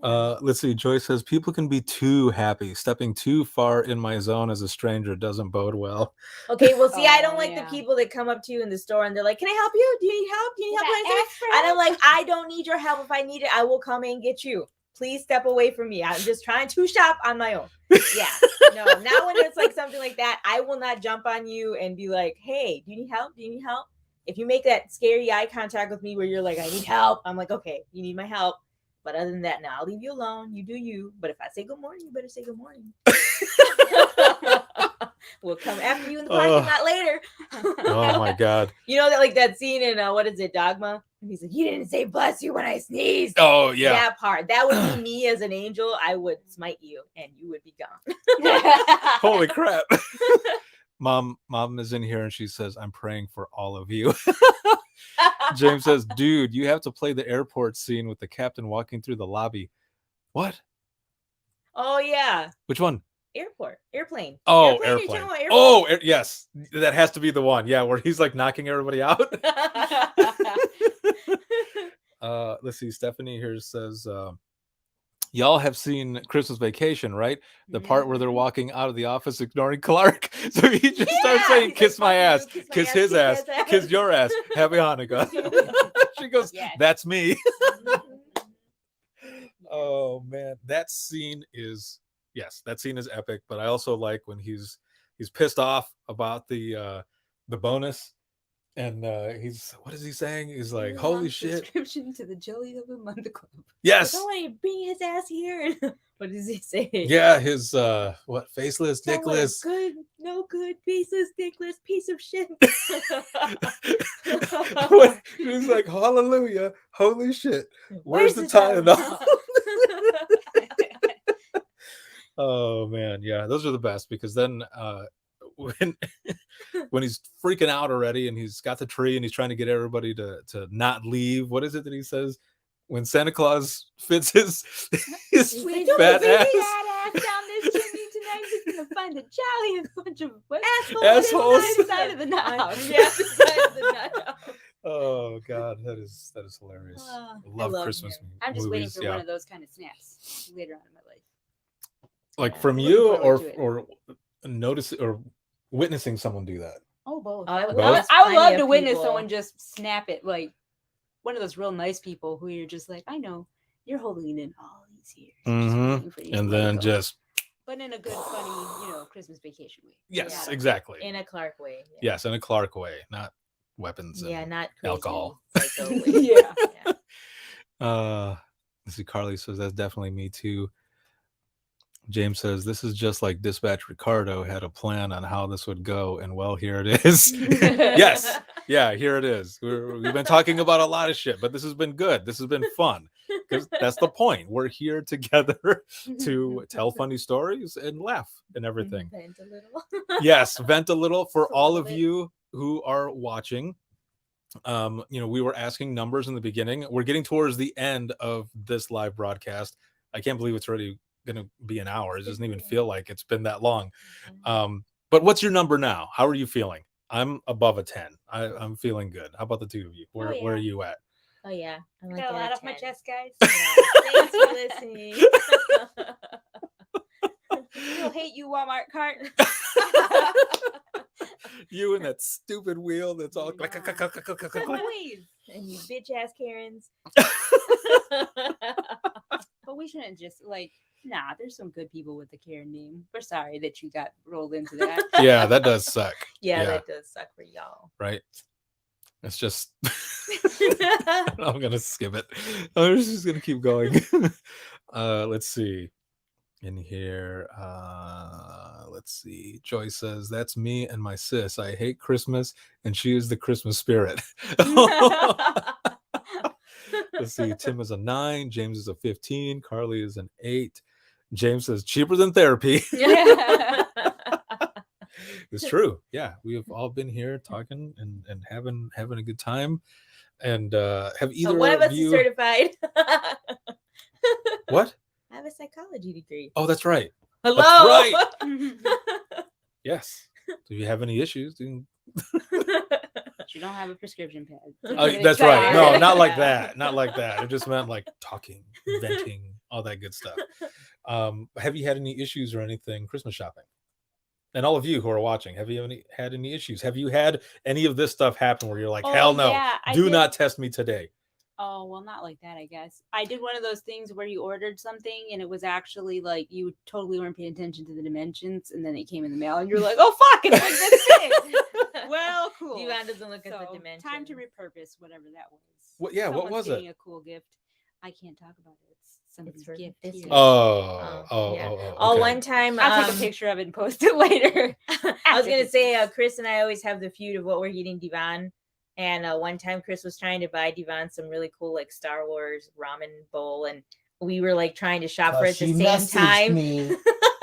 Let's see. Joyce says people can be too happy. Stepping too far in my zone as a stranger doesn't bode well. Okay, well, see, I don't like yeah. the people that come up to you in the store and they're like, "Can I help you? Do you need help? Do you need help?" Yeah, ask for And I'm help. like, "I don't need your help. If I need it, I will come and get you. Please step away from me. I'm just trying to shop on my own." Yeah, no, not when it's like something like that. I will not jump on you and be like, "Hey, do you need help? Do you need help?" If you make that scary eye contact with me where you're like, "I need help," I'm like, "Okay, you need my help." But other than that, no, I'll leave you alone. You do you. But if I say good morning, you better say good morning. We'll come after you in the parking lot later. Oh my God. You know that like that scene in what is it, Dogma? And he's like, "You didn't say bless you when I sneezed." Oh yeah. That part. That would be me as an angel. I would smite you and you would be gone. Holy crap. Mom is in here and she says, I'm praying for all of you. James says, dude, you have to play the airport scene with the captain walking through the lobby. What? Oh yeah. Which one? Airplane. Oh, You're airplane. talking about airplane? Oh, yes. That has to be the one. Yeah, where he's like knocking everybody out. Let's see. Stephanie here says, y'all have seen Christmas Vacation, right? The part where they're walking out of the office ignoring Clark. So he just starts saying, kiss my ass, kiss his ass, kiss your ass. Happy Hanukkah. She goes, that's me. Oh man, that scene is epic. But I also like when he's pissed off about the bonus. And he's, what is he saying? He's like, holy shit. Subscription to the Jelly of the Month Club. Yes. Someone bring his ass here. What does he say? Yeah, his what, faceless, dickless. Good, no good, faceless, dickless, piece of shit. He's like, hallelujah, holy shit. Where's the Tylenol? Oh man, yeah, those are the best because then when he's freaking out already and he's got the tree and he's trying to get everybody to not leave. What is it that he says? When Santa Claus fits his fat ass down this chimney tonight, he's gonna find a jolly bunch of assholes side of the nut house. Yeah, side of the nut house. Oh god, that is hilarious. I love Christmas movies. I'm just waiting for one of those kind of snaps later on in my life. Like from you or notice or witnessing someone do that. Oh, both. I would love to witness someone just snap it, like one of those real nice people who you're just like, I know you're holding it in all these years, and then just. But in a good, funny, Christmas Vacation way. Yes, exactly. In a Clark way. Yeah. Yes, in a Clark way, not weapons. Yeah, not crazy, alcohol. Yeah. Let's see. Carly says that's definitely me too. James says this is just like Dispatch Ricardo had a plan on how this would go, and well, here it is. Yes, yeah, here it is. We've been talking about a lot of shit, but this has been good. This has been fun because that's the point. We're here together to tell funny stories and laugh and everything. Vent a little. Yes, vent a little for all of you who are watching. We were asking numbers in the beginning. We're getting towards the end of this live broadcast. I can't believe it's already gonna be an hour. It doesn't even feel like it's been that long. But what's your number now? How are you feeling? I'm above a 10. I'm feeling good. How about the two of you? Where are you at? Oh yeah, I like got a lot off my chest, guys. Yeah. Thanks for listening. We'll hate you, Walmart cart. You and that stupid wheel that's all click. And you bitch ass Karens. but we shouldn't just like. Nah, there's some good people with the Karen name. We're sorry that you got rolled into that. Yeah, that does suck. Yeah, that does suck for y'all. Right. It's just I'm gonna skip it. I'm just gonna keep going. Let's see. In here, let's see. Joy says, "That's me and my sis. I hate Christmas, and she is the Christmas spirit." Let's see. Tim is a 9. James is a 15. Carly is an 8. James says, "Cheaper than therapy." It's true. Yeah, we have all been here talking and having a good time. And have either one of us you is certified? What? I have a psychology degree. Oh, that's right. Hello. That's right. Yes. So if you have any issues, you But you don't have a prescription pad. that's right. No, not like that. Not like that. It just meant like talking, venting, all that good stuff. Have you had any issues or anything Christmas shopping? And all of you who are watching, have you had any issues? Have you had any of this stuff happen where you're like, hell no, yeah, do not test me today? Oh, well, not like that, I guess. I did one of those things where you ordered something and it was actually like you totally weren't paying attention to the dimensions, and then it came in the mail and you're like, oh, fuck, it's like this big. Well, cool. Dion doesn't look at the dimensions. Time to repurpose whatever that was. What? Yeah, what was it? A cool gift. I can't talk about it. It's somebody's gift. Here. Oh, one time I'll take a picture of it and post it later. I was gonna say, Chris and I always have the feud of what we're eating Divan. And one time Chris was trying to buy Divan some really cool like Star Wars ramen bowl, and we were like trying to shop for it at the same time. Me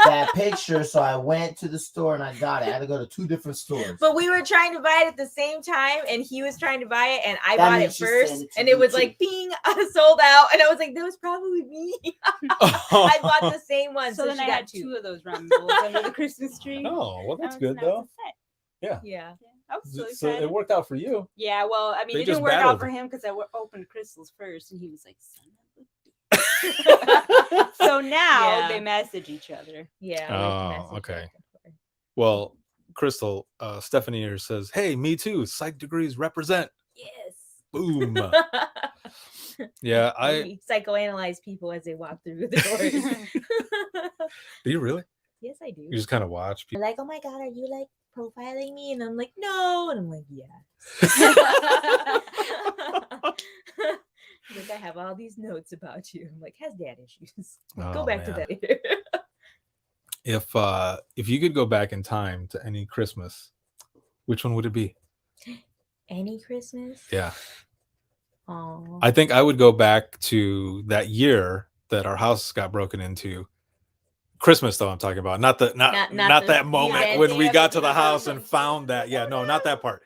that picture, so I went to the store and I got it. I had to go to 2 different stores. But we were trying to buy it at the same time, and he was trying to buy it, and I bought it first, and it was like ping, sold out, and I was like, that was probably me. I bought the same one, so then I had 2 of those ramen bowls under the Christmas tree. Oh, well, that's good though. Yeah. Yeah. I was so So it worked out for you. Yeah, well, I mean, They it didn't just work out battled. for him because I opened Crystal's first, and he was like, son of a So now they message each other. Yeah. Oh, okay. Well, Crystal, Stephanie here says, "Hey, me too. Psych degrees represent." Yes. Boom. Yeah, We psychoanalyze people as they walk through the doors. Do you really? Yes, I do. You just kind of watch They're people. like, oh my God, are you like profiling me? And I'm like, no. And I'm like, yeah. Like, I have all these notes about you. I'm like, has dad issues. Go back to that later. If you could go back in time to any Christmas, which one would it be? Any Christmas? Yeah. Oh. I think I would go back to that year that our house got broken into. Christmas, though, I'm talking about, not that moment when we got to the house and found that. Yeah, no, not that part.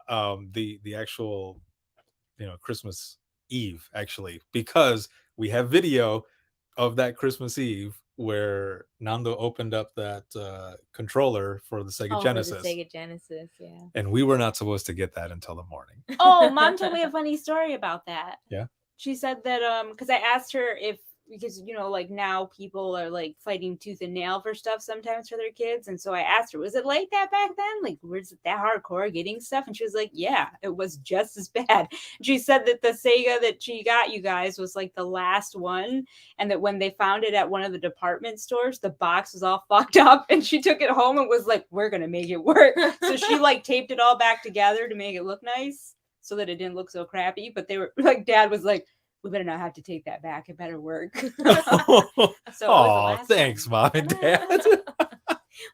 The actual, Christmas Eve, actually, because we have video of that Christmas Eve where Nando opened up that controller for the Sega Genesis. For the Sega Genesis, yeah. And we were not supposed to get that until the morning. Oh, Mom told me a funny story about that. Yeah. She said that because I asked her because like now people are like fighting tooth and nail for stuff sometimes for their kids, and so I asked her, was it like that back then? Like, was it that hardcore getting stuff? And she was like, yeah, it was just as bad. She said that the Sega that she got you guys was like the last one, and that when they found it at one of the department stores, the box was all fucked up, and she took it home and was like, we're gonna make it work. So she like taped it all back together to make it look nice so that it didn't look so crappy. But they were like, Dad was like, we better not have to take that back. It better work. Oh, thanks, Mom and Dad.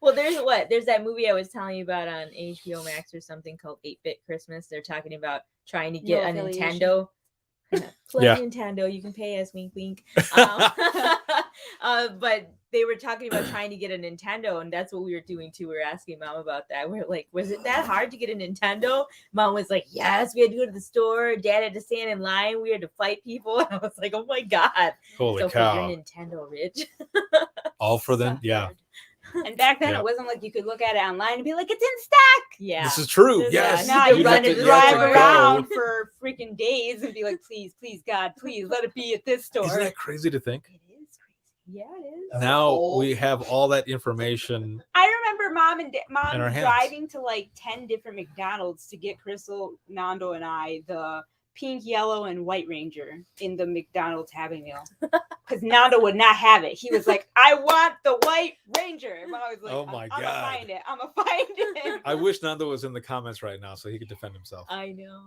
Well, there's that movie I was telling you about on HBO Max or something called 8-Bit Christmas. They're talking about trying to get a Nintendo. Plug Nintendo, you can pay us, wink, wink. But they were talking about trying to get a Nintendo, and that's what we were doing too. We were asking Mom about that. We were like, was it that hard to get a Nintendo? Mom was like, yes, we had to go to the store. Dad had to stand in line. We had to fight people. And I was like, oh my God. Holy cow. For your Nintendo, Rich. All for them? Yeah. And back then, it wasn't like you could look at it online and be like, it's in stock. Yeah. This is true. Yes. Now you run and drive around for freaking days and be like, please, God, please let it be at this store. Isn't that crazy to think? It is crazy. Yeah, it is. Now we have all that information. I remember Mom in our hands. driving to like 10 different McDonald's to get Crystal, Nando, and I the pink, yellow, and white Ranger in the McDonald's Happy Meal. Because Nando would not have it. He was like, I want the white Ranger. And I was like, Oh my I'm God. gonna find it. I'm gonna find it. I wish Nando was in the comments right now so he could defend himself. I know.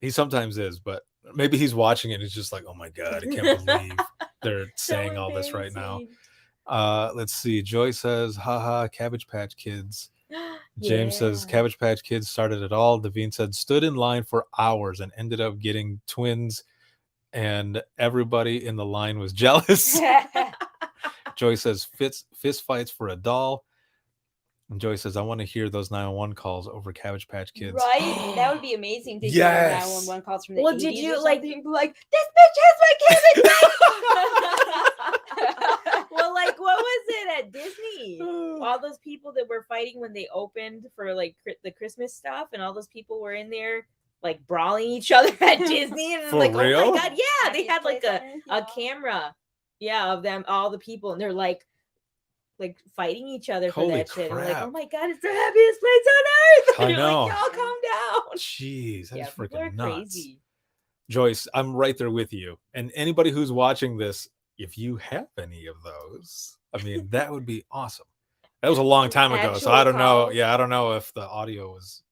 He sometimes is, but maybe he's watching it and he's just like, oh my God, I can't believe they're saying all this right now. Let's see. Joy says, haha, Cabbage Patch Kids. James says, Cabbage Patch Kids started it all. Devine said, stood in line for hours and ended up getting twins, and everybody in the line was jealous. Joy says, fist fights for a doll. And Joy says, I want to hear those 911 calls over Cabbage Patch Kids. Right? That would be amazing to hear Yes. 911 calls from the Well, 80s did you or like something. Like, this bitch has my cabbage. Well, like, what was it at Disney? All those people that were fighting when they opened for like the Christmas stuff, and all those people were in there like brawling each other at Disney, and For like, real? oh my God, yeah, they Happy had like Place a Center, yeah. camera, of them, all the people, and they're like fighting each other for Holy that shit. And like, crap. oh my God, it's the happiest place on earth. I You're know. like, y'all calm down. Jeez, that is people are freaking nuts. crazy. Joyce, I'm right there with you. And anybody who's watching this, if you have any of those, I mean, that would be awesome. That was a long time ago, so Actual I don't know. calls. Yeah, I don't know if the audio was,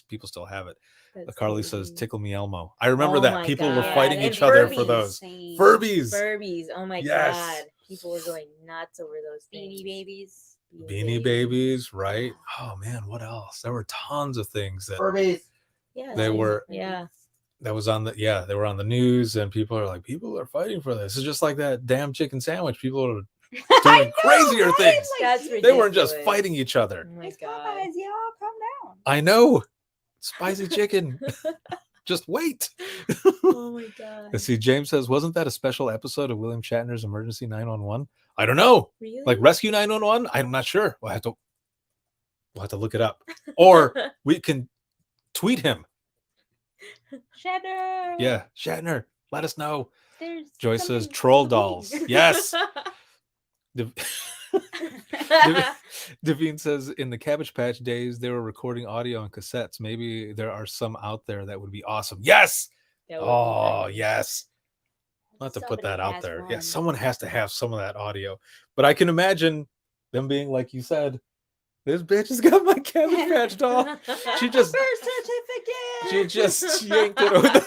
people still have it. That's Carly says, crazy. "Tickle me Elmo." I remember Oh that my people were God. fighting And each other for Furbies. those Same. Furbies. Furbies. Oh my Yes. God. People were going nuts over those things. Beanie Babies. Beanie Babies, right? Oh man, what else? There were tons of things that Furbies. Yeah. they were. Yeah. That was on the they were on the news, and people are like, people are fighting for this. It's just like that damn chicken sandwich. People are doing crazier right? things. That's They weren't just ridiculous. fighting each other. Oh my It's God. Popeyes, y'all. Calm down. I know. Spicy chicken. Just wait. Oh my God. Let's see. James says, wasn't that a special episode of William Shatner's Emergency 911? I don't know. Really? Like Rescue 911? I'm not sure. We'll have to look it up. Or we can tweet him. Shatner. Yeah. Shatner, let us know. There's Joyce says something- troll dolls. Yes. Devine says, in the Cabbage Patch days, they were recording audio on cassettes. Maybe there are some out there that would be awesome. Yes. That would be Oh, nice. yes. I'll have to put that Somebody out has there. Yeah, one. someone has to have some of that audio. But I can imagine them being like you said, this bitch has got my Cabbage Patch doll. She just Birth certificate. she just yanked it away.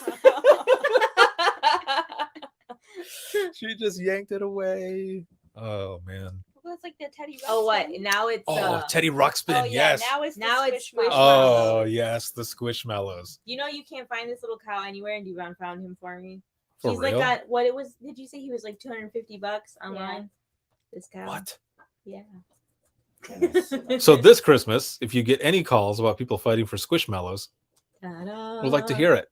She just yanked it away. Oh man. Well, it's like the Teddy. Oh, what? Ruxpin. Now it's Oh, Teddy Ruxpin. Oh, yeah, Yes. Now it's Now the it's Squishmallow. Oh yes, the Squishmallows. you know, you can't find this little cow anywhere, and Devon found him for me. For He's real? like got what it was. Did you say he was like $250 online? This cow. What? Yeah. So this Christmas, if you get any calls about people fighting for Squishmallows, Ta-da. we'd like to hear it.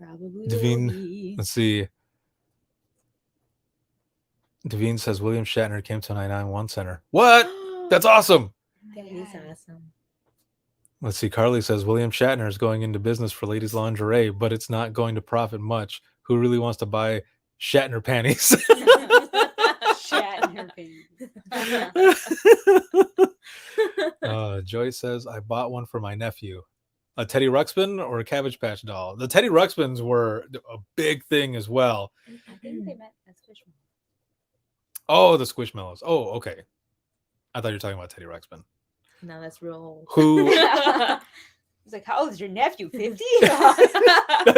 Probably Devine, will be. let's see. Devine says William Shatner came to 991 Center. What? That's awesome. That is awesome. Let's see. Carly says William Shatner is going into business for ladies' lingerie, but it's not going to profit much. Who really wants to buy Shatner panties? Shatner baby. Joy says I bought one for my nephew. A Teddy Ruxpin or a Cabbage Patch doll? The Teddy Ruxpins were a big thing as well. I think they meant a Squishmallow. Oh, the Squishmallows. Oh, okay. I thought you were talking about Teddy Ruxpin. No, that's real old. Who? He's like, how old is your nephew? 50?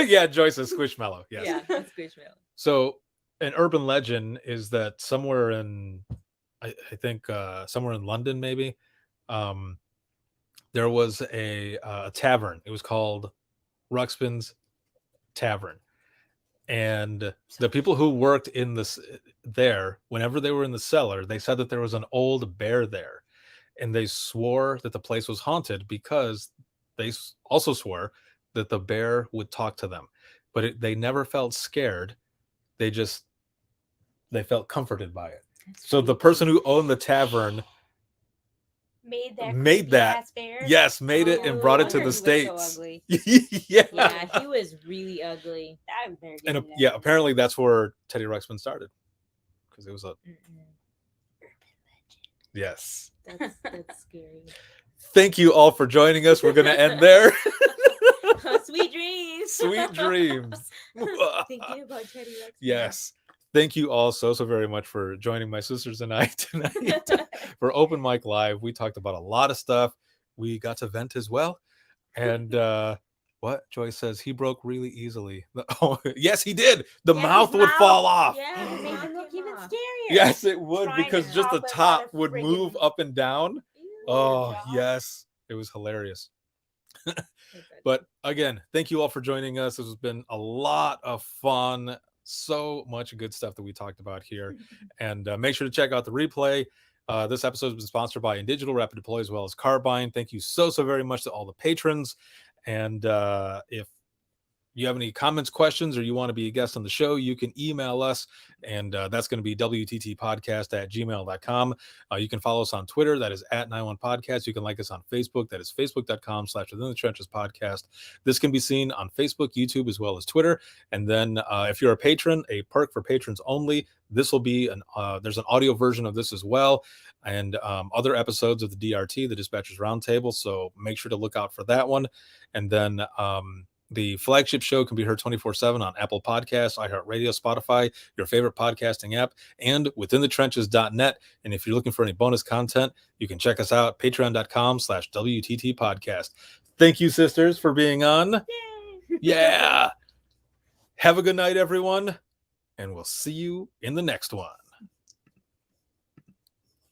Yeah, Joy says Squishmallow. Yes. Yeah, that's Squishmallow. So an urban legend is that somewhere in, I think somewhere in London, maybe, there was a tavern. It was called Ruxpin's Tavern. And the people who worked in this there, whenever they were in the cellar, they said that there was an old bear there. And they swore that the place was haunted because they also swore that the bear would talk to them. But they never felt scared. They felt comforted by it. So the person who owned the tavern made that. made that. creepy-ass bear? Yes, made it and brought it to wonder the he was so States. ugly. Yeah. Yeah, he was really ugly. I'm very good And at that. yeah, apparently that's where Teddy Ruxpin started. Because it was a yes. That's scary. Thank you all for joining us. We're gonna end there. Us Sweet dreams. Sweet dreams. Thinking about Teddy Ruxpin. Yes. Thank you all so very much for joining my sisters and I tonight for Open Mic Live. We talked about a lot of stuff. We got to vent as well. And what Joyce says, he broke really easily. Oh, yes, he did. The mouth would fall off. Yeah, it made him look even scarier. Yes, it would, Trying because to just the pop it top out of would friggin' move up and down. Oh, yes. It was hilarious. But again, thank you all for joining us. This has been a lot of fun. So much good stuff that we talked about here. And make sure to check out the replay. This episode has been sponsored by InDigital, Rapid Deploy, as well as Carbine. Thank you so very much to all the patrons. And if you have any comments, questions, or you want to be a guest on the show, you can email us, and that's going to be wttpodcast@gmail.com. You can follow us on Twitter, that is @91podcast. You can like us on Facebook, that is facebook.com/Within the Trenches Podcast. This can be seen on Facebook, YouTube, as well as Twitter. And then if you're a patron, a perk for patrons only, this will be there's an audio version of this as well, and other episodes of the DRT, the Dispatchers Roundtable. So make sure to look out for that one. And then the flagship show can be heard 24/7 on Apple Podcasts, iHeartRadio, Spotify, your favorite podcasting app, and withinthetrenches.net. And if you're looking for any bonus content, you can check us out, patreon.com/WTT podcast. Thank you, sisters, for being on. Yay. Yeah. Have a good night, everyone. And we'll see you in the next one.